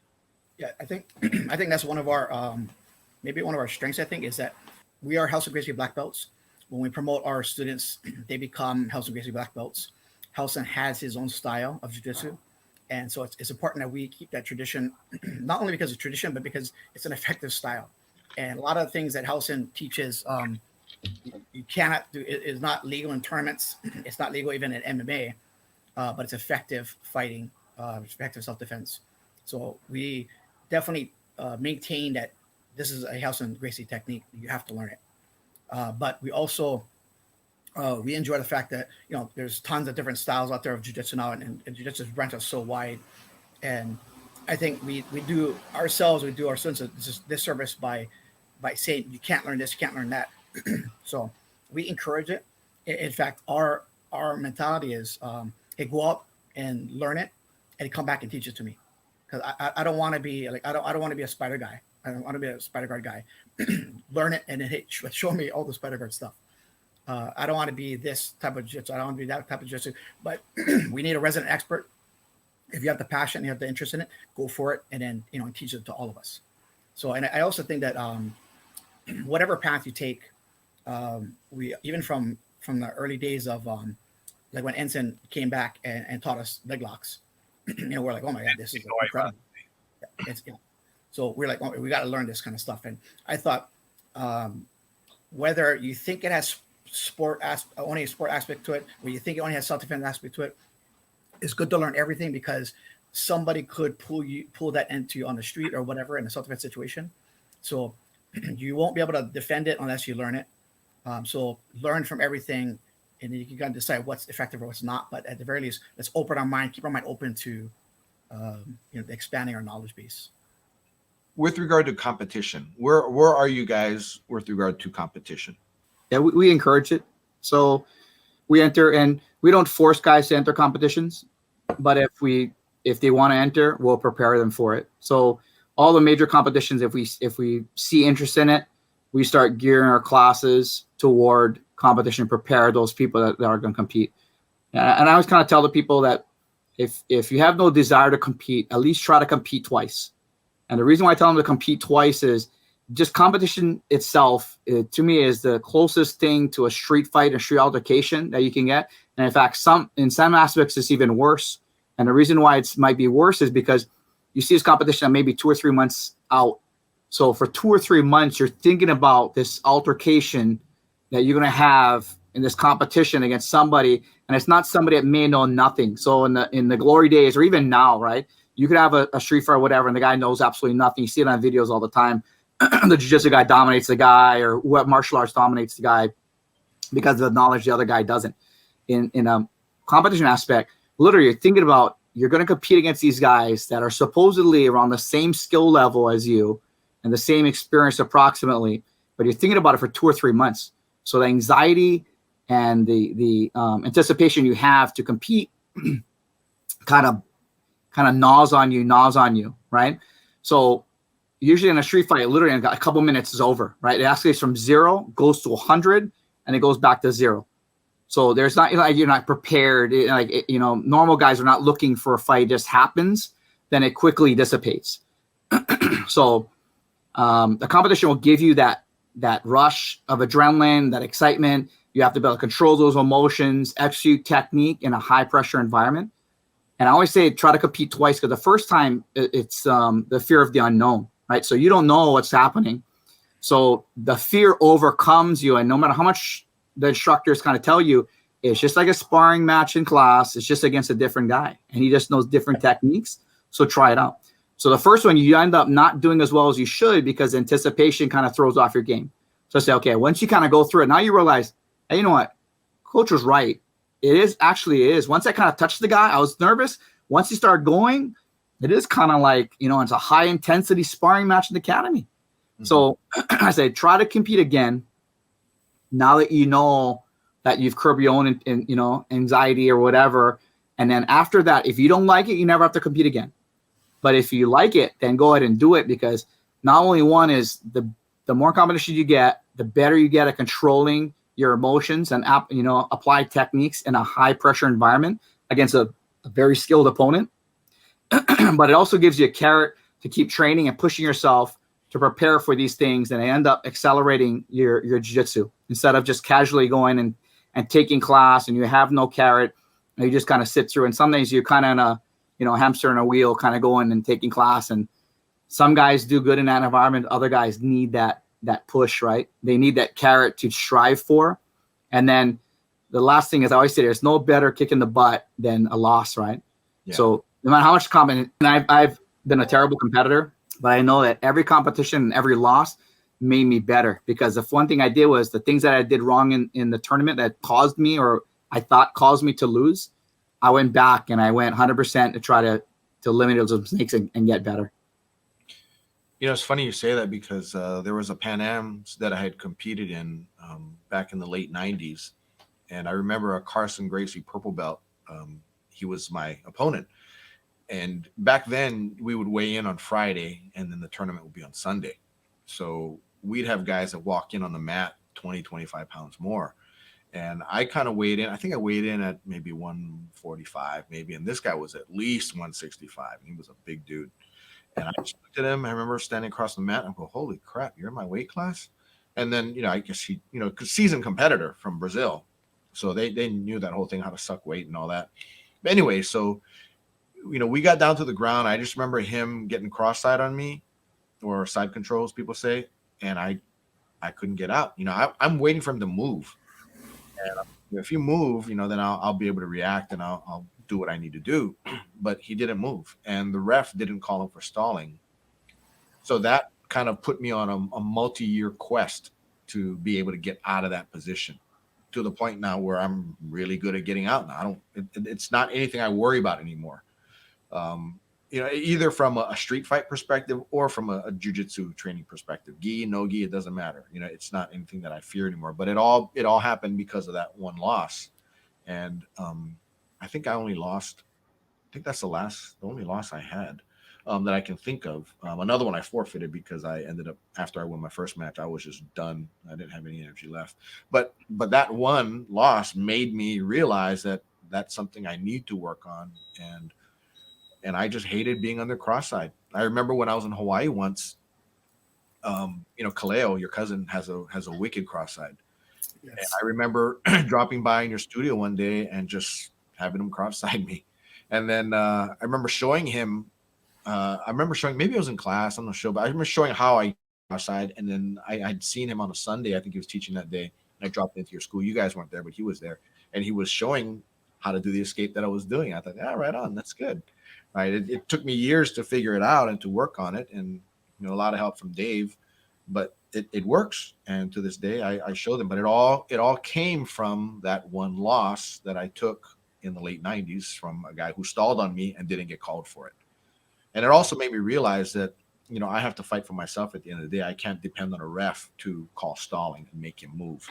Yeah, I think I think that's one of our maybe one of our strengths. I think is that we are Relson Gracie Black Belts. When we promote our students, they become Relson Gracie Black Belts. Relson has his own style of jiu-jitsu, and so it's important that we keep that tradition, not only because of tradition, but because it's an effective style. And a lot of the things that Relson teaches, you cannot do. It is not legal in tournaments. It's not legal even in MMA, but it's effective fighting, effective self-defense. So we definitely maintain that this is a Relson Gracie technique. You have to learn it. But we also we enjoy the fact that there's tons of different styles out there of jiu-jitsu now, and jiu-jitsu's branch is so wide. And I think we do our students a disservice by saying you can't learn this, you can't learn that. So we encourage it. In fact, our mentality is, hey, go out and learn it, and come back and teach it to me, because I don't want to be like I don't want to be a spider guy. I don't want to be a spider guard guy. Learn it and then show me all the spider guard stuff. I don't want to be this type of jiu-jitsu. I don't want to be that type of jiu-jitsu. But we need a resident expert. If you have the passion, you have the interest in it, go for it, and then teach it to all of us. So, and I also think that whatever path you take, we even from the early days of like when Ensign came back and taught us leg locks, we're like, oh my god, this is incredible. It's so we're like, oh, we got to learn this kind of stuff. And I thought, whether you think it has only a sport aspect to it, or you think it only has self-defense aspect to it, it's good to learn everything, because somebody could pull that into you on the street or whatever in a self-defense situation. So you won't be able to defend it unless you learn it. So learn from everything, and then you can kind of decide what's effective or what's not. But at the very least, let's open our mind, keep our mind open to expanding our knowledge base. With regard to competition, where are you guys with regard to competition? Yeah, we encourage it. So we enter, and we don't force guys to enter competitions, but if they want to enter, we'll prepare them for it. So all the major competitions, if we see interest in it, we start gearing our classes toward competition, prepare those people that are going to compete. And I always kind of tell the people that if you have no desire to compete, at least try to compete twice. And the reason why I tell them to compete twice is just competition itself, to me, is the closest thing to a street fight, a street altercation that you can get. And in fact, in some aspects, it's even worse. And the reason why it might be worse is because you see this competition maybe 2 or 3 months out. So for 2 or 3 months, you're thinking about this altercation that you're going to have in this competition against somebody, and it's not somebody that may know nothing. So in the glory days, or even now, right, you could have a street fight or whatever, and the guy knows absolutely nothing. You see it on videos all the time. The jiu-jitsu guy dominates the guy, or what martial arts dominates the guy because of the knowledge the other guy doesn't. In a competition aspect, literally, you're thinking about, you're going to compete against these guys that are supposedly around the same skill level as you and the same experience approximately, but you're thinking about it for 2 or 3 months. So the anxiety and the anticipation you have to compete kind of gnaws on you, right? So usually in a street fight, literally in a couple minutes is over, right? It escalates from 0, goes to 100, and it goes back to 0. So there's not, you're not prepared. Normal guys are not looking for a fight. It just happens, then it quickly dissipates. So the competition will give you that rush of adrenaline, that excitement. You have to be able to control those emotions, execute technique in a high pressure environment. And I always say, try to compete twice, because the first time it's the fear of the unknown, right? So you don't know what's happening. So the fear overcomes you. And no matter how much the instructors kind of tell you, it's just like a sparring match in class. It's just against a different guy, and he just knows different techniques. So try it out. So the first one, you end up not doing as well as you should, because anticipation kind of throws off your game. So I say, okay, once you kind of go through it, now you realize, hey, you know what? Coach was right. It is. Once I kind of touched the guy, I was nervous. Once you start going, it is kind of like, it's a high intensity sparring match in the academy. Mm-hmm. So I say, try to compete again. Now that you know that you've curbed your own, anxiety or whatever. And then after that, if you don't like it, you never have to compete again. But if you like it, then go ahead and do it, because not only one is the more competition you get, the better you get at controlling your emotions and apply techniques in a high pressure environment against a very skilled opponent. But it also gives you a carrot to keep training and pushing yourself to prepare for these things, and end up accelerating your jiu-jitsu instead of just casually going and taking class and you have no carrot and you just kind of sit through. And some days you're kind of in a hamster in a wheel, kind of going and taking class. And some guys do good in that environment. Other guys need that push, right? They need that carrot to strive for. And then the last thing is, I always say, there's no better kick in the butt than a loss, right? Yeah. So no matter how much and I've been a terrible competitor, but I know that every competition and every loss made me better, because if one thing I did was the things that I did wrong in the tournament that caused me, or I thought caused me to lose, I went back and I went 100% to try to eliminate those mistakes and get better. It's funny you say that, because there was a Pan Am's that I had competed in back in the late 90s. And I remember a Relson Gracie purple belt. He was my opponent. And back then we would weigh in on Friday and then the tournament would be on Sunday. So we'd have guys that walk in on the mat 20, 25 pounds more. And I kind of weighed in. I think I weighed in at maybe 145 maybe. And this guy was at least 165. He was a big dude. And I just looked at him. I remember standing across the mat and I go, holy crap, you're in my weight class? And then, I guess he, seasoned competitor from Brazil. So they knew that whole thing, how to suck weight and all that. But anyway, so, we got down to the ground. I just remember him getting cross-side on me, or side controls, people say. And I couldn't get out. I'm waiting for him to move. And if you move, then I'll be able to react and I'll do what I need to do. But he didn't move, and the ref didn't call him for stalling. So that kind of put me on a multi-year quest to be able to get out of that position, to the point now where I'm really good at getting out now. It's not anything I worry about anymore. Either from a street fight perspective or from a jiu-jitsu training perspective, gi, no gi, it doesn't matter. It's not anything that I fear anymore. But it all happened because of that one loss. And I think I only lost. I think that's the only loss I had that I can think of. Another one I forfeited because I ended up, after I won my first match, I was just done. I didn't have any energy left. But that one loss made me realize that that's something I need to work on. And I just hated being on the cross side. I remember when I was in Hawaii once, Kaleo, your cousin, has a wicked cross side. Yes. And I remember dropping by in your studio one day and just having him cross side me. And then I remember showing him, maybe I was in class, I'm not sure, but I remember showing how I cross side. And then I'd seen him on a Sunday. I think he was teaching that day. I dropped into your school. You guys weren't there, but he was there. And he was showing how to do the escape that I was doing. I thought, yeah, right on. That's good. Right. It took me years to figure it out and to work on it. And, a lot of help from Dave, but it works. And to this day, I show them. But it all came from that one loss that I took in the late 90s from a guy who stalled on me and didn't get called for it. And it also made me realize that, I have to fight for myself at the end of the day. I can't depend on a ref to call stalling and make him move,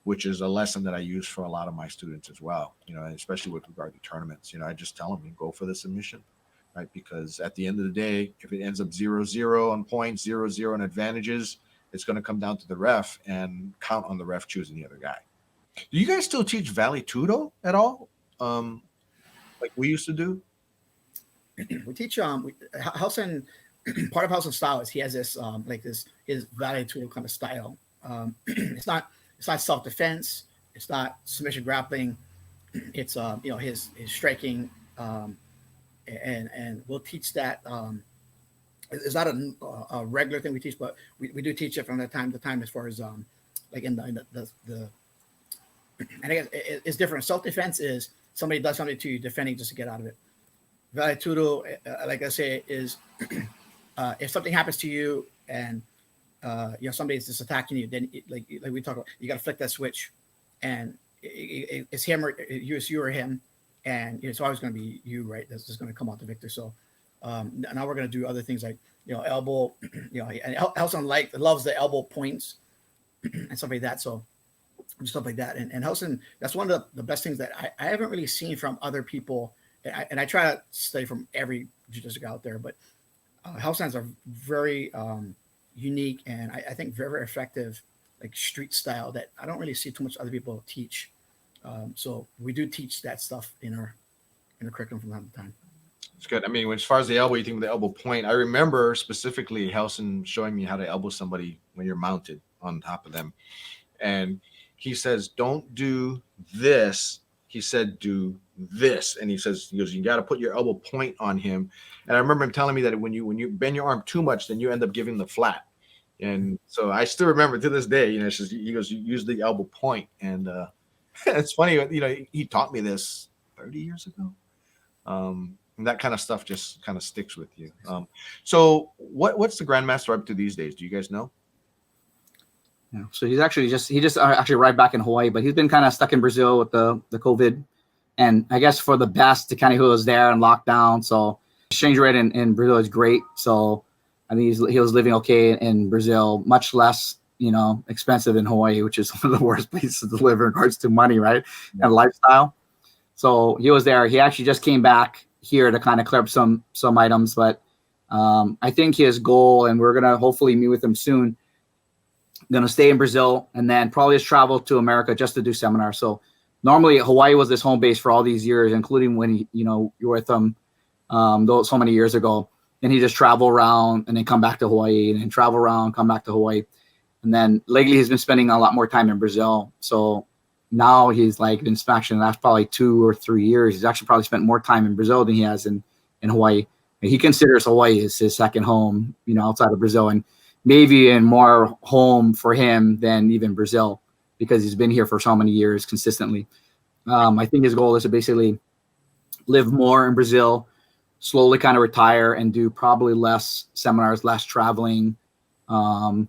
which is a lesson that I use for a lot of my students as well, especially with regard to tournaments. I just tell them, go for the submission, right? Because at the end of the day, if it ends up 0-0 on points, 0-0 on advantages, it's going to come down to the ref and count on the ref choosing the other guy. Do you guys still teach vale tudo at all? Like we used to do? We teach Relson. Part of Relson's style is he has this his vale tudo kind of style. It's not self-defense, it's not submission grappling, it's his striking, and we'll teach that. It's not a regular thing we teach, but we do teach it from time to time as far as like in the and I guess it's different. Self-defense is somebody does something to you, defending just to get out of it. Vale tudo, like I say, is if something happens to you and somebody's just attacking you, then like we talk about, you got to flick that switch, and it's him or you or him, and it's always going to be you, right? That's just going to come out the victor. So now we're going to do other things like elbow, and Relson loves the elbow points and stuff like that. So stuff like that, and Relson, that's one of the best things that I haven't really seen from other people and I try to study from every jiu-jitsu guy out there, but house stands are very unique, and I think very, very effective, like street style that I don't really see too much other people teach. So we do teach that stuff in our curriculum from time to time. It's good. I mean, as far as the elbow, you think of the elbow point. I remember specifically Helson showing me how to elbow somebody when you're mounted on top of them. And he says, don't do this. He said, do this. And he goes, you got to put your elbow point on him. And I remember him telling me that when you bend your arm too much, then you end up giving the flat. And so I still remember to this day, he goes, you use the elbow point. And it's funny, he taught me this 30 years ago. And that kind of stuff just kind of sticks with you. So what's the Grandmaster up to these days? Do you guys know? Yeah. So he's actually just actually arrived back in Hawaii, but he's been kind of stuck in Brazil with the COVID, and I guess for the best to kind of who was there and locked down. So exchange rate in Brazil is great. So I think he was living okay in Brazil, much less expensive than Hawaii, which is one of the worst places to live in regards to money, right, and lifestyle. So he was there. He actually just came back here to kind of clear up some items, but I think his goal, and we're gonna hopefully meet with him soon, gonna stay in Brazil and then probably just travel to America just to do seminars. So normally Hawaii was his home base for all these years, including when you were with him so many years ago. And he just travel around and then come back to Hawaii and then travel around, come back to Hawaii. And then lately he's been spending a lot more time in Brazil. So now he's like been smashing the last probably 2 or 3 years. He's actually probably spent more time in Brazil than he has in Hawaii. He considers Hawaii as his second home, outside of Brazil, and maybe in more home for him than even Brazil, because he's been here for so many years consistently. I think his goal is to basically live more in Brazil, slowly kind of retire and do probably less seminars, less traveling, and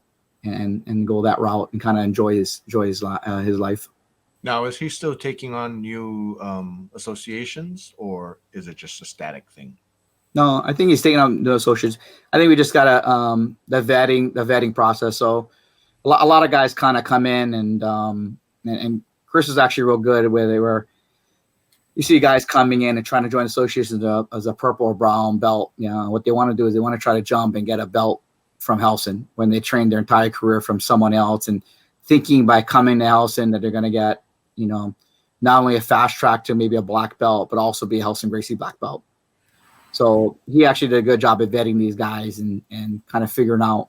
go that route and kind of enjoy his life. Now, is he still taking on new associations, or is it just a static thing? No, I think he's taking on the associates. I think we just got the vetting process. So a lot of guys kind of come in and Chris is actually real good with it, where you see guys coming in and trying to join associations as a purple or brown belt. What they want to do is they want to try to jump and get a belt from Helson when they trained their entire career from someone else, and thinking by coming to Helson that they're going to get, not only a fast track to maybe a black belt, but also be a Relson Gracie Black Belt. So he actually did a good job at vetting these guys and kind of figuring out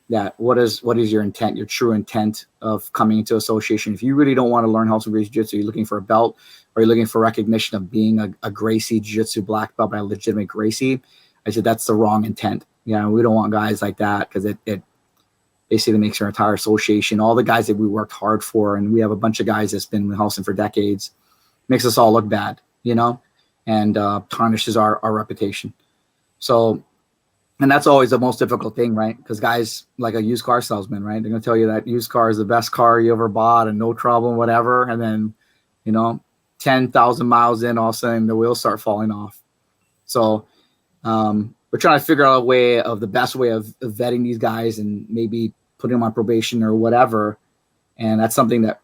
that what is your intent, your true intent of coming into association. If you really don't want to learn Relson Gracie Jiu-Jitsu, you're looking for a belt, or you're looking for recognition of being a Gracie Jiu-Jitsu Black Belt by a legitimate Gracie, I said that's the wrong intent. We don't want guys like that, because it basically makes our entire association, all the guys that we worked hard for, and we have a bunch of guys that's been with Helson for decades, makes us all look bad, and tarnishes our reputation. So, and that's always the most difficult thing, right? Because guys like a used car salesman, right? They're going to tell you that used car is the best car you ever bought and no trouble, whatever. And then, 10,000 miles in, all of a sudden the wheels start falling off. So we're trying to figure out the best way of vetting these guys and maybe putting them on probation or whatever. And that's something that,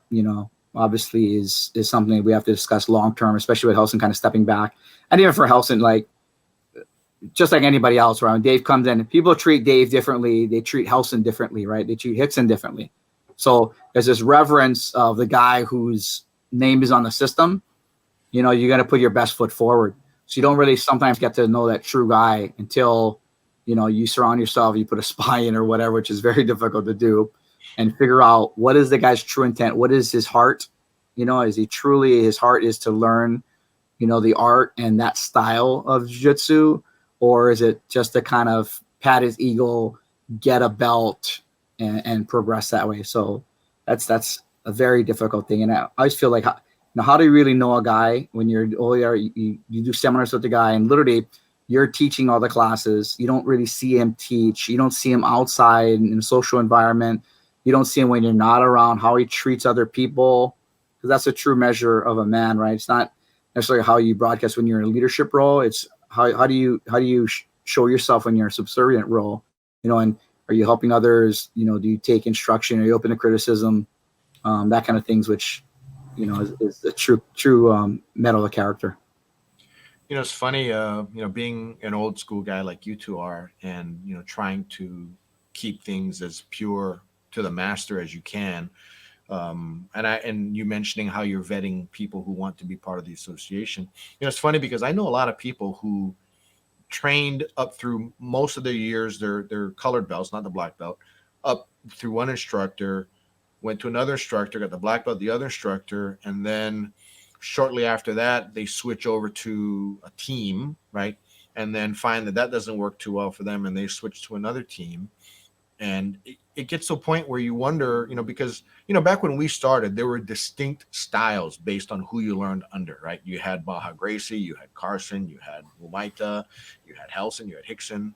obviously is something that we have to discuss long-term, especially with Helson kind of stepping back. And even for Helson, like, just like anybody else, right? When Dave comes in, people treat Dave differently. They treat Helson differently, right? They treat Hickson differently. So there's this reverence of the guy whose name is on the system. You got to put your best foot forward. So you don't really sometimes get to know that true guy until, you surround yourself, you put a spy in or whatever, which is very difficult to do, and figure out what is the guy's true intent. What is his heart? Is he truly, his heart is to learn, the art and that style of jiu-jitsu, or is it just to kind of pat his ego, get a belt, and progress that way? So that's a very difficult thing. And I always feel like, how do you really know a guy when you do seminars with the guy and literally you're teaching all the classes. You don't really see him teach. You don't see him outside in a social environment. You don't see him when you're not around, how he treats other people, because that's a true measure of a man, right? It's not necessarily how you broadcast when you're in a leadership role. It's how do you show yourself when you're in a subservient role, and are you helping others? Do you take instruction? Are you open to criticism? That kind of things, which, is a true metal of character. It's funny, being an old school guy like you two are, and trying to keep things as pure to the master as you can. And you mentioning how you're vetting people who want to be part of the association. It's funny because I know a lot of people who trained up through most of their years, their colored belts, not the black belt, up through one instructor, went to another instructor, got the black belt, the other instructor, and then shortly after that, they switch over to a team, right? And then find that doesn't work too well for them, and they switch to another team. And it gets to a point where you wonder, because, back when we started, there were distinct styles based on who you learned under, right? You had Baja Gracie, you had Carson, you had Wumaita, you had Relson, you had Rickson.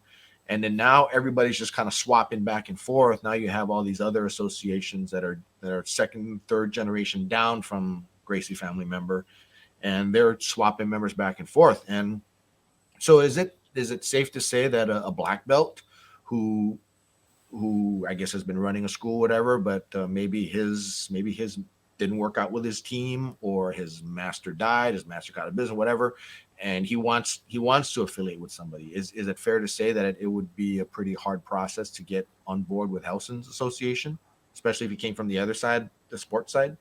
And then now everybody's just kind of swapping back and forth. Now you have all these other associations that are second, third generation down from Gracie family member, and they're swapping members back and forth. And so is it safe to say that a black belt who I guess has been running a school, whatever, but maybe his didn't work out with his team, or his master died, his master got out of business, whatever, and he wants to affiliate with somebody. Is it fair to say that it would be a pretty hard process to get on board with Relson's association, especially if he came from the other side, the sports side?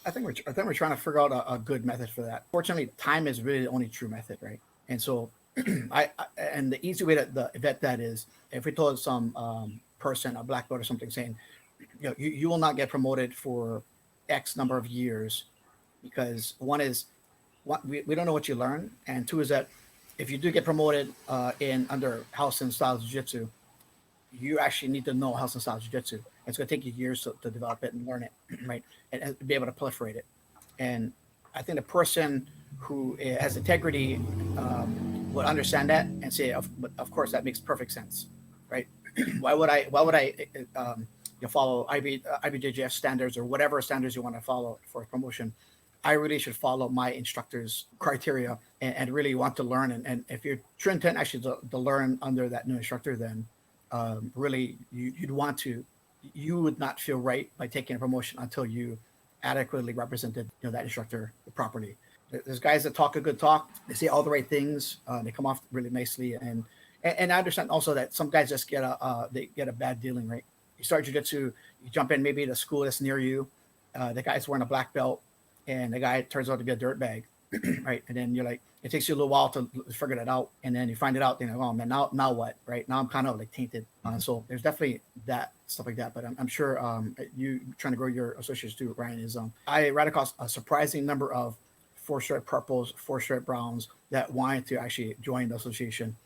I think we're trying to figure out a good method for that. Fortunately, time is really the only true method, right? And so and the easy way to vet that is, if we told some person, a black belt or something, saying, you will not get promoted for X number of years, because one is, we don't know what you learn, and two is that if you do get promoted in under Relson style Jiu-Jitsu, you actually need to know Relson style Jiu-Jitsu. It's going to take you years to develop it and learn it, right, and be able to proliferate it. And I think the person who has integrity would understand that and say, of course, that makes perfect sense, right? Why would I follow IBJJF standards or whatever standards you want to follow for promotion? I really should follow my instructor's criteria and really want to learn. And if you're true intent actually to learn under that new instructor, then really you would not feel right by taking a promotion until you adequately represented that instructor properly. There's guys that talk a good talk. They say all the right things. They come off really nicely, and I understand also that some guys just get a bad dealing, right? You start jiu-jitsu, you jump in maybe at a school that's near you. The guy's wearing a black belt, and the guy turns out to be a dirtbag, right? And then you're like, it takes you a little while to figure that out, and then you find it out. You're like, oh man, now what, right? Now I'm kind of like tainted. So there's definitely that stuff like that. But I'm sure you trying to grow your associates too, Ryan, is I ran across a surprising number of 4-stripe purples, 4-stripe browns that wanted to actually join the association.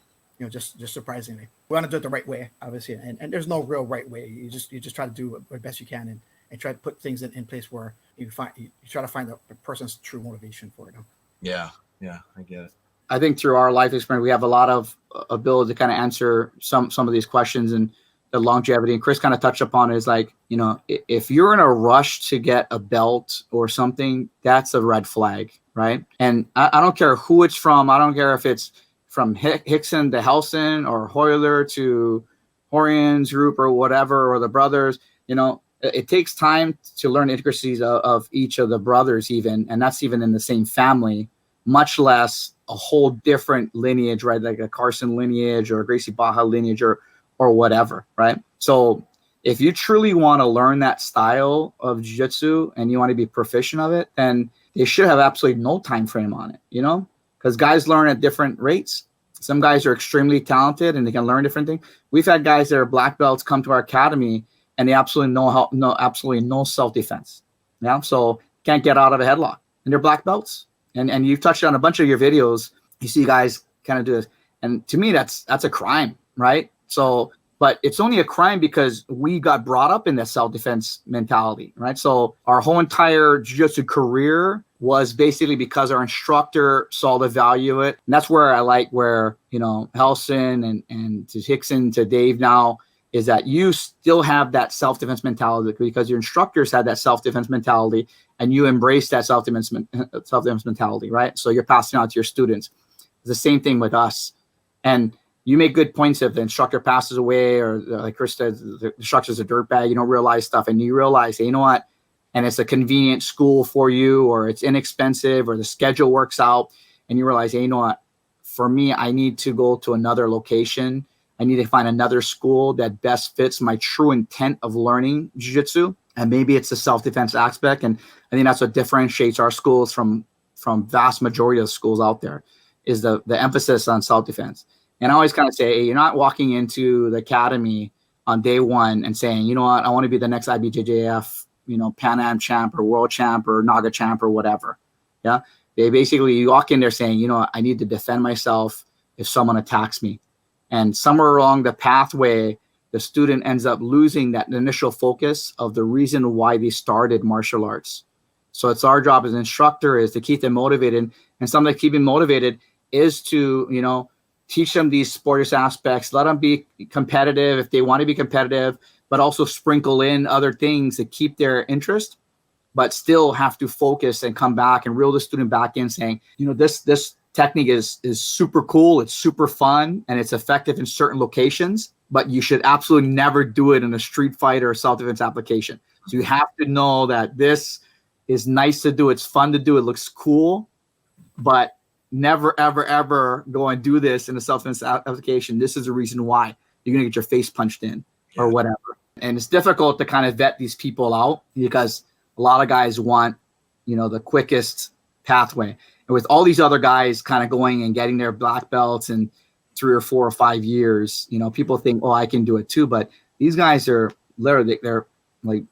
Just surprisingly, we want to do it the right way, obviously, and there's no real right way. You just try to do what best you can and try to put things in place where you try to find the person's true motivation for it. Yeah, I get it. I think through our life experience, we have a lot of ability to kind of answer some of these questions, and the longevity. And Chris kind of touched upon it, is like, if you're in a rush to get a belt or something, that's a red flag, right? And I don't care who it's from. I don't care if it's from Rickson to Relson or Hoyler to Horian's group or whatever, or the brothers. It takes time to learn intricacies of each of the brothers, even, and that's even in the same family, much less a whole different lineage, right? Like a Carson lineage or a Gracie Baja lineage or whatever, right? So if you truly want to learn that style of jiu-jitsu and you want to be proficient of it, then they should have absolutely no time frame on it, because guys learn at different rates. Some guys are extremely talented and they can learn different things. We've had guys that are black belts come to our academy and they absolutely absolutely no self-defense. Yeah, so can't get out of a headlock, and they're black belts. And you've touched on a bunch of your videos. You see guys kind of do this, and to me, that's a crime, right? So, but it's only a crime because we got brought up in that self-defense mentality, right? So our whole entire jiu-jitsu career was basically because our instructor saw the value of it. And that's where I like where, Relson and to Rickson to Dave now, is that you still have that self-defense mentality because your instructors had that self-defense mentality and you embrace that self-defense mentality, right? So you're passing out to your students. It's the same thing with us. And you make good points if the instructor passes away, or like Chris said, the instructor's a dirtbag, you don't realize stuff, and you realize, hey, you know what? And it's a convenient school for you, or it's inexpensive, or the schedule works out, and you realize, hey, you know what, for me, I need to go to another location. I need to find another school that best fits my true intent of learning jiu-jitsu. And maybe it's the self-defense aspect. And I think that's what differentiates our schools from vast majority of schools out there, is the emphasis on self-defense. And I always kind of say, hey, you're not walking into the academy on day one and saying, you know what, I want to be the next IBJJF, Pan Am champ or world champ or Naga champ or whatever. Yeah. They basically, you walk in there saying, you know, I need to defend myself if someone attacks me. And somewhere along the pathway, the student ends up losing that initial focus of the reason why they started martial arts. So it's our job as an instructor is to keep them motivated. And something to keep them motivated is to, teach them these sports aspects, let them be competitive if they want to be competitive, but also sprinkle in other things to keep their interest, but still have to focus and come back and reel the student back in saying, this technique is super cool. It's super fun and it's effective in certain locations, but you should absolutely never do it in a street fight or self-defense application. So you have to know that this is nice to do. It's fun to do. It looks cool, but never, ever, ever go and do this in a self-defense application. This is the reason why you're going to get your face punched in or whatever. And it's difficult to kind of vet these people out because a lot of guys want, the quickest pathway. And with all these other guys kind of going and getting their black belts in 3 or 4 or 5 years, people think, oh, I can do it too. But these guys are literally, they're like,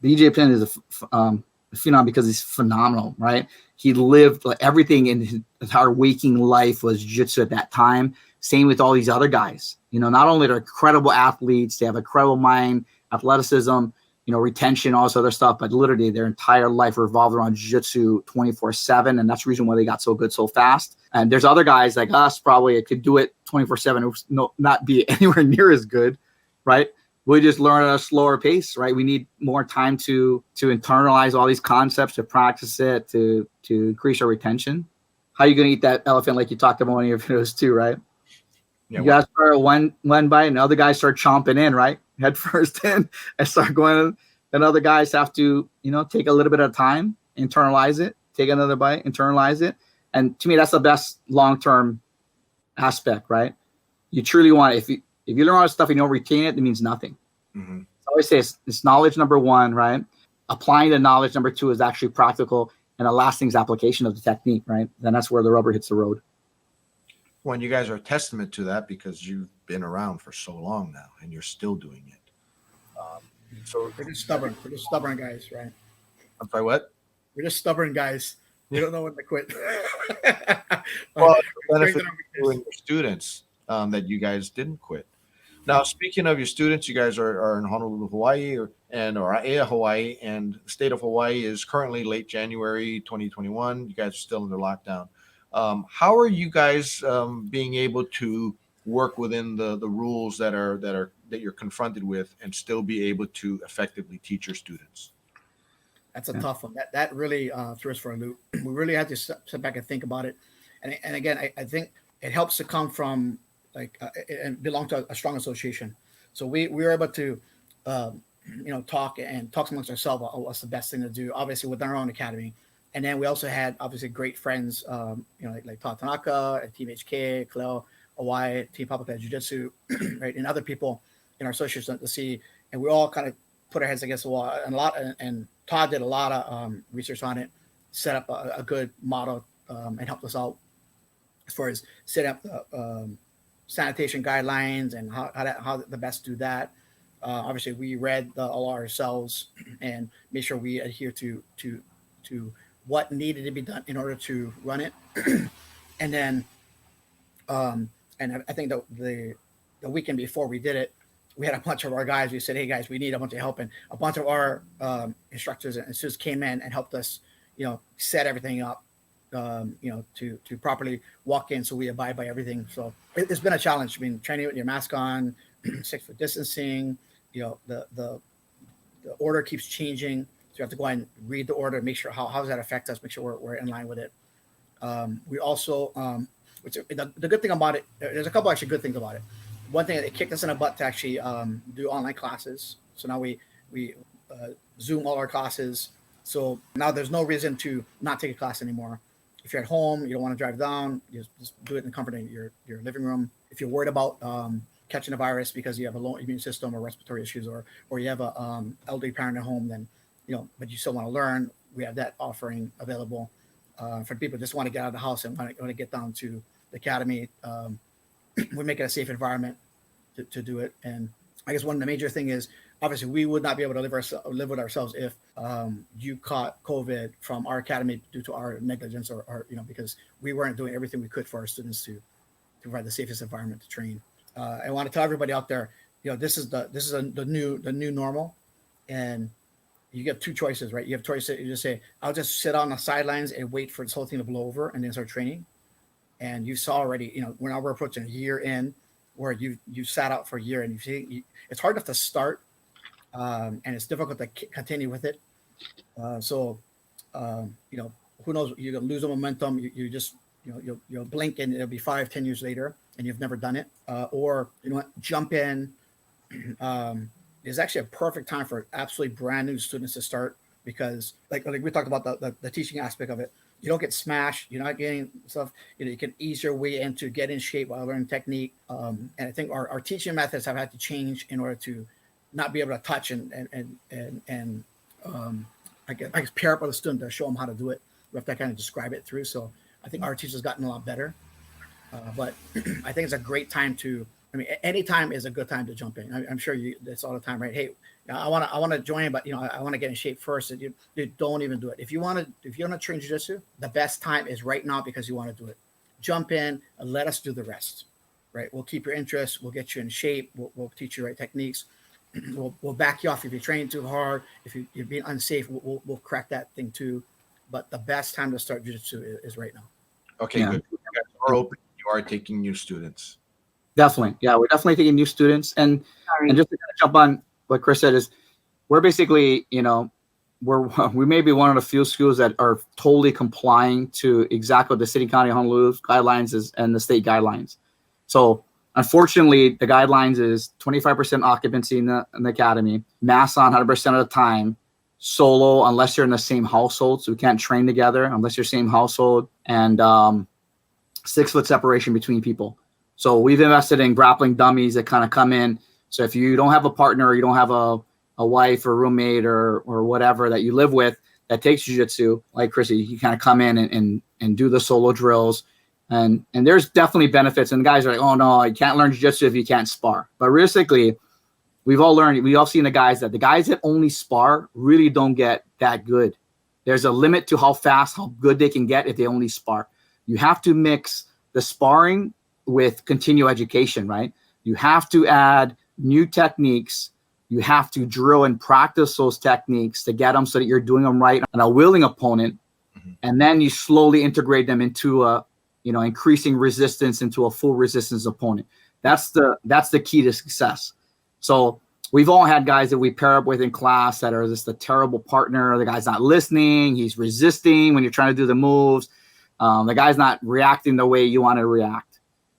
BJ Penn is a phenom because he's phenomenal, right? He lived like everything in his entire waking life was jiu-jitsu at that time. Same with all these other guys. Not only they're incredible athletes, they have a incredible mind, athleticism, retention, all this other stuff, but literally their entire life revolved around jiu-jitsu 24/7. And that's the reason why they got so good so fast. And there's other guys like us probably could do it 24/7, not be anywhere near as good, right? We just learn at a slower pace, right? We need more time to internalize all these concepts, to practice it, to increase our retention. How are you going to eat that elephant like you talked about in your videos too, right? Yeah, you guys start one bite and other guys start chomping in, right? Head first in and start going. And other guys have to, take a little bit of time, internalize it, take another bite, internalize it. And to me, that's the best long-term aspect, right? You truly want, if you learn all this stuff and you don't retain it, it means nothing. Mm-hmm. I always say it's knowledge number one, right? Applying the knowledge number two is actually practical. And the last thing is application of the technique, right? Then that's where the rubber hits the road. Well, and you guys are a testament to that because you've been around for so long now and you're still doing it. So we're just stubborn. We're just stubborn guys, right? I'm sorry, what? We're just stubborn guys. We don't know when to quit. Well, the benefit of your students that you guys didn't quit. Now, speaking of your students, you guys are in Honolulu, Hawaii, or Aiea, Hawaii, and the state of Hawaii is currently late January 2021. You guys are still under lockdown. How are you guys being able to work within the rules that you're confronted with and still be able to effectively teach your students? That's a tough one. That really threw us for a loop. We really had to sit back and think about it. And again, I think it helps to come from and belong to a strong association. So we were able to, talk amongst ourselves about what's the best thing to do, obviously with our own academy. And then we also had obviously great friends, like Todd Tanaka and Team HK, Kaleo, Hawaii, Team Papaka Jiu-Jitsu, right? And other people in our association to see, and we all kind of put our heads against the wall and Todd did a lot of research on it, set up a good model and helped us out as far as setting up the sanitation guidelines and how the best do that. Obviously, we read all ourselves and made sure we adhere to what needed to be done in order to run it. And then, and I think the weekend before we did it, we had a bunch of our guys. We said, "Hey guys, we need a bunch of help," and a bunch of our instructors and students came in and helped us, set everything up, to properly walk in, so we abide by everything. So it's been a challenge. I mean, training with your mask on, 6 foot distancing. The order keeps changing, so you have to go and read the order, make sure how does that affect us, make sure we're in line with it. We also, which the good thing about it, there's a couple actually good things about it. One thing, it kicked us in the butt to actually do online classes. So now we Zoom all our classes. So now there's no reason to not take a class anymore. If you're at home, you don't want to drive down, you just do it in the comfort of your living room. If you're worried about catching a virus because you have a low immune system or respiratory issues, or you have a elderly parent at home, then but you still want to learn, we have that offering available for people who just want to get out of the house and want to get down to the academy. We make it a safe environment to do it. And I guess one of the major thing is, obviously, we would not be able to live with ourselves if you caught COVID from our academy due to our negligence, or because we weren't doing everything we could for our students to provide the safest environment to train. I want to tell everybody out there, this is the new normal, and you get two choices, right? You have choices. You just say, I'll just sit on the sidelines and wait for this whole thing to blow over and then start training. And you saw already, now we're approaching a year in where you sat out for a year, and you see it's hard enough to start. And it's difficult to continue with it. So who knows? You're gonna lose the momentum. You just, you'll blink and it'll be 5-10 years later, and you've never done it. Or jump in. It's actually a perfect time for absolutely brand new students to start, because like we talked about the teaching aspect of it. You don't get smashed. You're not getting stuff. You can ease your way into get in shape while learning technique. And I think our teaching methods have had to change in order to not be able to touch and I guess pair up with a student to show them how to do it. We have to kind of describe it through. So I think our teachers gotten a lot better. But I think it's a great time any time is a good time to jump in. I'm sure that's all the time, right? Hey, I want to join, but I want to get in shape first. And you don't even do it. If you want to train jiu-jitsu, the best time is right now, because you want to do it. Jump in and let us do the rest, right? We'll keep your interest. We'll get you in shape. We'll teach you right techniques. We'll back you off if you're training too hard. If you're being unsafe, we'll crack that thing too. But the best time to start jiu-jitsu is right now. Okay, good. You guys are open. You are taking new students. Definitely. Yeah, we're definitely taking new students. And just to kind of jump on what Chris said is, we're basically, we may be one of the few schools that are totally complying to exactly what the city, county, Honolulu guidelines and the state guidelines. So unfortunately, the guidelines is 25% occupancy in the academy, mask on 100% of the time, solo unless you're in the same household. So we can't train together unless you're same household, and 6 foot separation between people. So we've invested in grappling dummies that kind of come in. So if you don't have a partner, or you don't have a wife or roommate or whatever that you live with that takes jiu-jitsu, like Chrissy, you kind of come in and do the solo drills. And there's definitely benefits. And the guys are like, oh no, you can't learn jiu-jitsu if you can't spar. But realistically, we've all seen the guys that only spar really don't get that good. There's a limit to how good they can get if they only spar. You have to mix the sparring with continual education, right? You have to add new techniques. You have to drill and practice those techniques to get them so that you're doing them right on a willing opponent. Mm-hmm. And then you slowly integrate them into increasing resistance into a full resistance opponent. That's the key to success. So we've all had guys that we pair up with in class that are just a terrible partner. The guy's not listening. He's resisting when you're trying to do the moves. The guy's not reacting the way you want to react.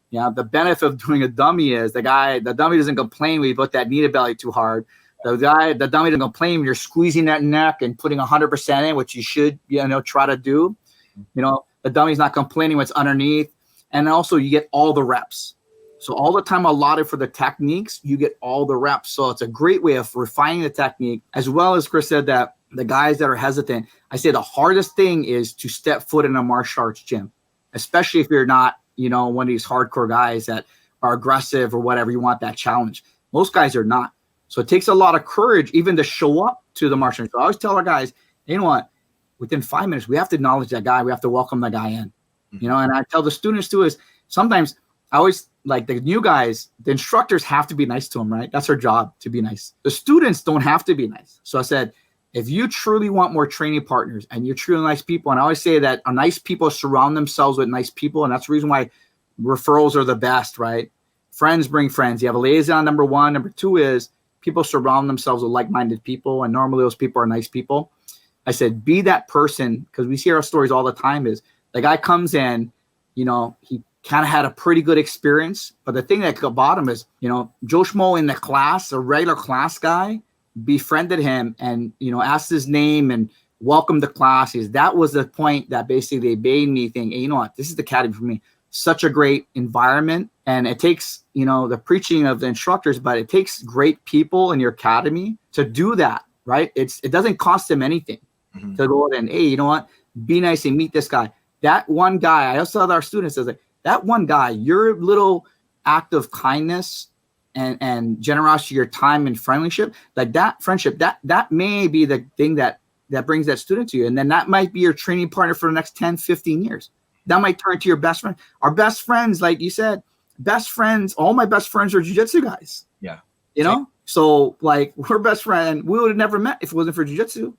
Yeah, the benefit of doing a dummy is the dummy doesn't complain when you put that knee to belly too hard. The dummy doesn't complain when you're squeezing that neck and putting 100% in, which you should, try to do. The dummy's not complaining what's underneath. And also you get all the reps. So all the time allotted for the techniques, you get all the reps. So it's a great way of refining the technique, as well as Chris said that the guys that are hesitant, I say the hardest thing is to step foot in a martial arts gym, especially if you're not, one of these hardcore guys that are aggressive or whatever. You want that challenge. Most guys are not. So it takes a lot of courage even to show up to the martial arts. So I always tell our guys, you know what? Within 5 minutes, we have to acknowledge that guy. We have to welcome that guy in. And I tell the students too is sometimes I always like the new guys, the instructors have to be nice to them, right? That's their job, to be nice. The students don't have to be nice. So I said, if you truly want more training partners and you're truly nice people, and I always say that nice people surround themselves with nice people, and that's the reason why referrals are the best, right? Friends bring friends. You have a liaison, number one. Number two is people surround themselves with like-minded people, and normally those people are nice people. I said, be that person, because we see our stories all the time is the guy comes in, he kind of had a pretty good experience, but the thing that got bottom is, Joe Schmo in the class, a regular class guy, befriended him and, asked his name and welcome to classes. That was the point that basically made me think, hey, you know what, this is the academy for me. Such a great environment. And it takes, the preaching of the instructors, but it takes great people in your academy to do that, right? It doesn't cost them anything to go in and, hey, you know what, be nice and meet this guy. That one guy, I also tell our students, is like, that one guy, your little act of kindness and generosity, your time and friendship, like that friendship, that may be the thing that brings that student to you. And then that might be your training partner for the next 10, 15 years. That might turn to your best friend. Our best friends, like you said, best friends, all my best friends are jiu-jitsu guys. Yeah. So like we're best friends. We would have never met if it wasn't for jiu-jitsu,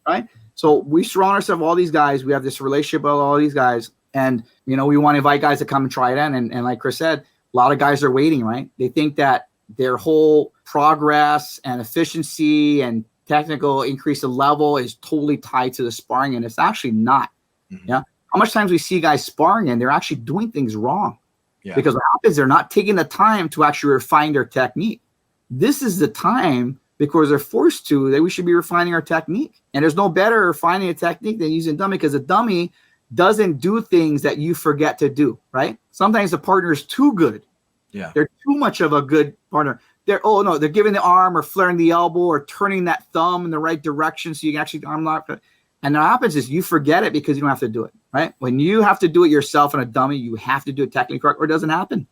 right? So we surround ourselves with all these guys. We have this relationship with all these guys. And, we want to invite guys to come and try it out. And like Chris said, a lot of guys are waiting, right? They think that their whole progress and efficiency and technical increase of level is totally tied to the sparring, and it's actually not. Yeah. How much times we see guys sparring and they're actually doing things wrong because what happens, they're not taking the time to actually refine their technique. This is the time, because they're forced to, that we should be refining our technique. And there's no better refining a technique than using a dummy, because a dummy doesn't do things that you forget to do, right? Sometimes the partner is too good. Yeah. They're too much of a good partner. They're giving the arm or flaring the elbow or turning that thumb in the right direction so you can actually arm lock. And what happens is you forget it because you don't have to do it, right? When you have to do it yourself in a dummy, you have to do it technically correct or it doesn't happen.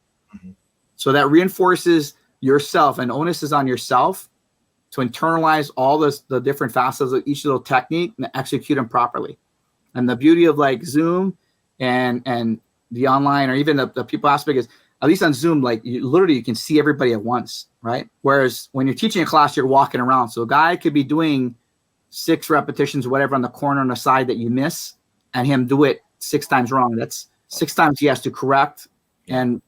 So that reinforces yourself, and onus is on yourself to internalize all the different facets of each little technique and execute them properly. And the beauty of like Zoom and the online, or even the people aspect, is at least on Zoom, like you can see everybody at once, right? Whereas when you're teaching a class, you're walking around. So a guy could be doing 6 repetitions, whatever, on the corner on the side that you miss, and him do it 6 times wrong. That's 6 times he has to correct. And,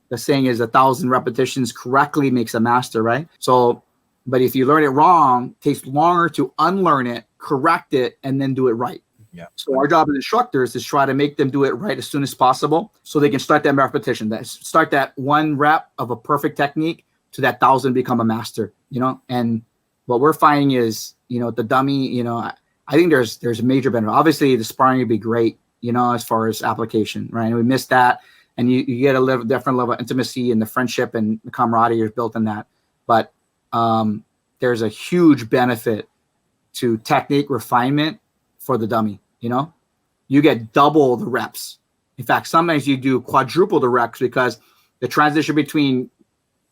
the saying is 1,000 repetitions correctly makes a master, right? So, but if you learn it wrong, it takes longer to unlearn it, correct it, and then do it right. Yeah. So our job as instructors is try to make them do it right as soon as possible, so they can start that repetition, start that 1 rep of a perfect technique to that 1,000 become a master, And what we're finding is, the dummy, I think there's a major benefit. Obviously, the sparring would be great, as far as application, right? And we missed that. And you get a different level of intimacy, and the friendship and the camaraderie is built in that. But there's a huge benefit to technique refinement for the dummy. You get double the reps. In fact, sometimes you do quadruple the reps, because the transition between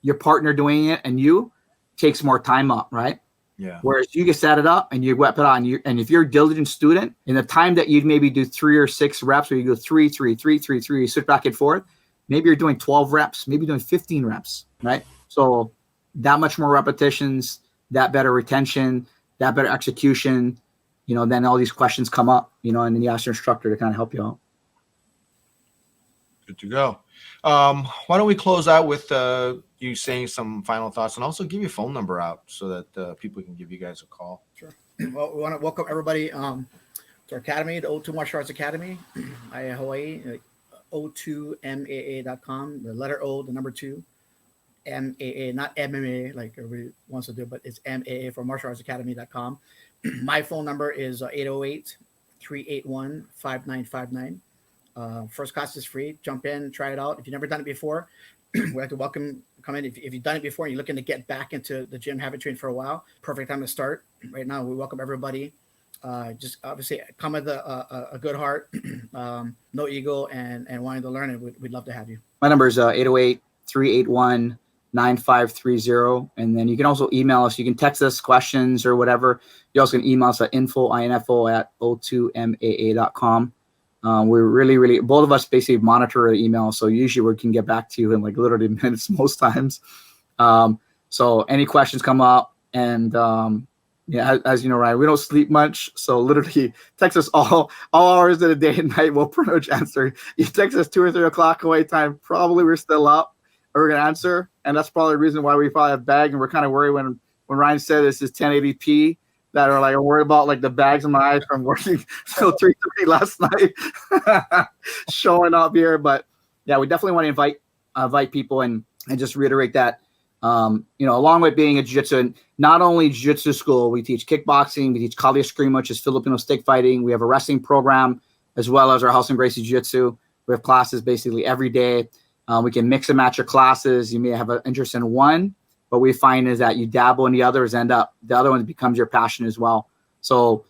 your partner doing it and you takes more time up, right? Yeah. Whereas you can set it up and you whip it on, and if you're a diligent student, in the time that you'd maybe do 3 or 6 reps, or you go 3, 3, 3, 3, 3, you switch back and forth, maybe you're doing 12 reps, maybe doing 15 reps, right? So that much more repetitions, that better retention, that better execution, then all these questions come up, and then you ask your instructor to kind of help you out. Good to go. Why don't we close out with you saying some final thoughts, and also give your phone number out so that people can give you guys a call. Sure. Well, we want to welcome everybody to our academy, the O2 Martial Arts Academy, Hawaii, O2MAA.com. The letter O, the number 2, MAA, not MMA like everybody wants to do, but it's MAA for Martial Arts Academy.com. My phone number is 808-381-5959. First class is free. Jump in, try it out. If you've never done it before, we like to welcome, come in. If you've done it before and you're looking to get back into the gym, haven't trained for a while, perfect time to start. Right now, we welcome everybody. Just obviously come with a good heart, no ego, and wanting to learn. And we'd love to have you. My number is 808-381-9530. And then you can also email us. You can text us questions or whatever. You also can email us at info@o2maa.com. We're really, both of us basically monitor the email. So usually we can get back to you in like literally minutes most times. So any questions come up, and as you know, Ryan, we don't sleep much. So literally text us all hours of the day and night. We'll pretty much answer. You text us 2 or 3 o'clock away time, probably we're still up, or we're going to answer. And that's probably the reason why we probably have bag. And we're kind of worried when Ryan said this is 1080p. That are like, I'm worried about like the bags in my eyes from working till 3:30 last night, showing up here. But yeah, we definitely want to invite people and just reiterate that Along with being a jiu-jitsu, and not only jiu-jitsu school, we teach kickboxing, we teach Kali Eskrima, which is Filipino stick fighting. We have a wrestling program, as well as our Relson Gracie Jiu-Jitsu. We have classes basically every day. We can mix and match your classes. You may have an interest in one, but we find is that you dabble in the others, the other one becomes your passion as well. So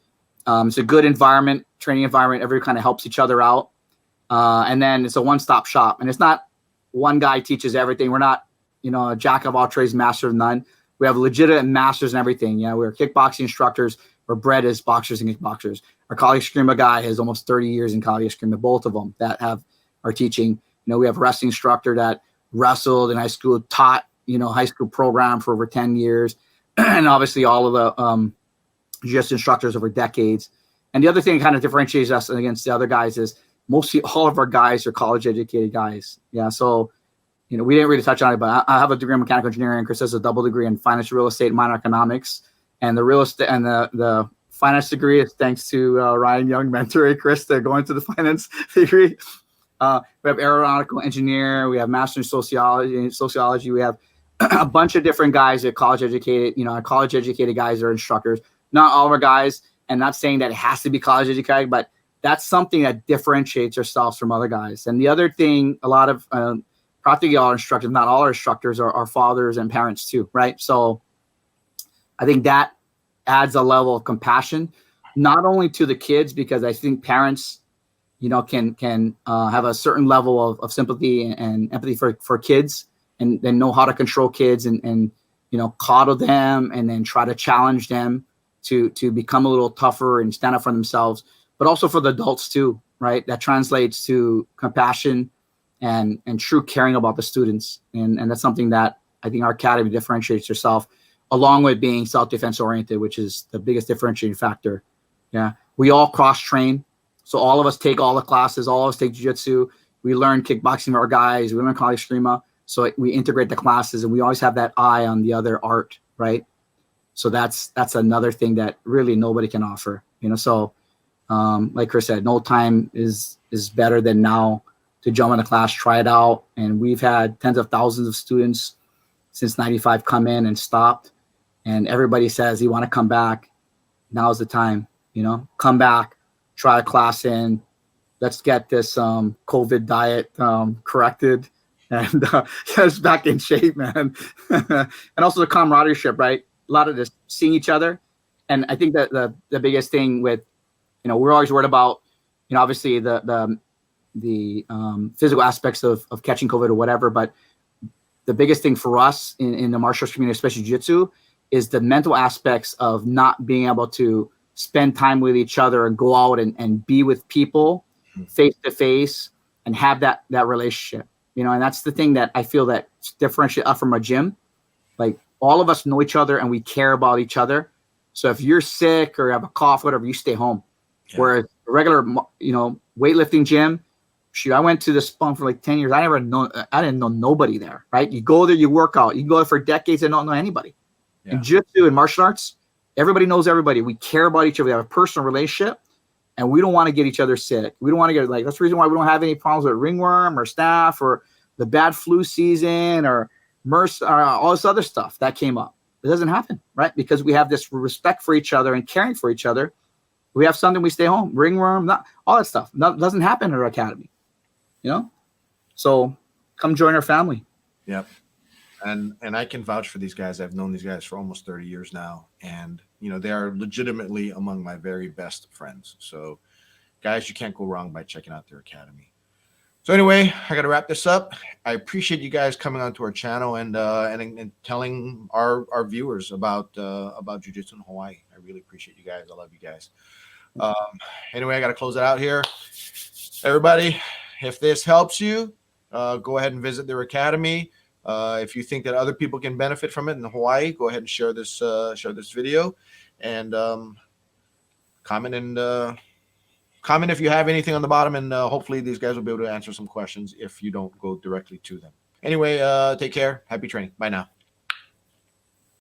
it's a good environment, training environment. Everyone kind of helps each other out. And then it's a one-stop shop. And it's not one guy teaches everything. We're not, a jack of all trades, master of none. We have legitimate masters and everything. We're kickboxing instructors. We're bred as boxers and kickboxers. Our Kali Eskrima guy has almost 30 years in Kali Eskrima, both of them that are teaching. We have a wrestling instructor that wrestled in high school, taught, high school program for over 10 years. And obviously all of the jiu-jitsu instructors over decades. And the other thing that kind of differentiates us against the other guys is mostly all of our guys are college educated guys. Yeah. So, we didn't really touch on it, but I have a degree in mechanical engineering. Chris has a double degree in finance, real estate, and minor economics. And the real estate and the finance degree is thanks to Ryan Young mentoring Chris to go into the finance degree. We have aeronautical engineer. We have master in sociology. We have a bunch of different guys that are college educated. Our college educated guys are instructors. Not all of our guys, and not saying that it has to be college educated, but that's something that differentiates ourselves from other guys. And the other thing, a lot of practically all instructors, not all our instructors are fathers and parents too, right? So I think that adds a level of compassion, not only to the kids, because I think parents, can have a certain level of sympathy and empathy for kids, and then know how to control kids and coddle them, and then try to challenge them to become a little tougher and stand up for themselves, but also for the adults too, right? That translates to compassion and true caring about the students. And that's something that I think our academy differentiates herself, along with being self-defense oriented, which is the biggest differentiating factor. Yeah. We all cross-train. So all of us take all the classes, all of us take jiu-jitsu. We learn kickboxing from our guys. We learn Kali Eskrima. So we integrate the classes, and we always have that eye on the other art, right? So that's another thing that really nobody can offer. So like Chris said, no time is better than now to jump in a class, try it out. And we've had tens of thousands of students since 95 come in and stopped. And everybody says, you want to come back, now's the time, come back, try a class in, let's get this COVID diet corrected and get us back in shape, man. And also the camaraderie, right? A lot of this, seeing each other. And I think that the biggest thing with, we're always worried about, obviously the physical aspects of catching COVID or whatever, but the biggest thing for us in the martial arts community, especially jiu-jitsu, is the mental aspects of not being able to spend time with each other and go out and be with people face to face and have that relationship, and that's the thing that I feel that differentiates us from a gym. Like, all of us know each other and we care about each other. So if you're sick or have a cough, whatever, you stay home. Yeah. Whereas a regular, weightlifting gym, shoot, I went to the Spunk for like 10 years. I didn't know nobody there, right? You go there, you work out. You can go there for decades and not know anybody. Yeah. In jiu-jitsu and martial arts, everybody knows everybody. We care about each other. We have a personal relationship, and we don't want to get each other sick. We don't want to get, that's the reason why we don't have any problems with ringworm or staph or the bad flu season or MERS or all this other stuff that came up. It doesn't happen, right? Because we have this respect for each other and caring for each other. We have something, we stay home. Ringworm, not all that stuff. Doesn't happen in our academy, So come join our family. Yep. And I can vouch for these guys. I've known these guys for almost 30 years now. And, they are legitimately among my very best friends. So, guys, you can't go wrong by checking out their academy. So anyway, I got to wrap this up. I appreciate you guys coming onto our channel and telling our viewers about jiu-jitsu in Hawaii. I really appreciate you guys. I love you guys. Anyway, I got to close it out here. Everybody, if this helps you, go ahead and visit their academy. If you think that other people can benefit from it in Hawaii, go ahead and share this video, and comment if you have anything on the bottom, and hopefully these guys will be able to answer some questions if you don't go directly to them. Anyway, take care. Happy training. Bye now.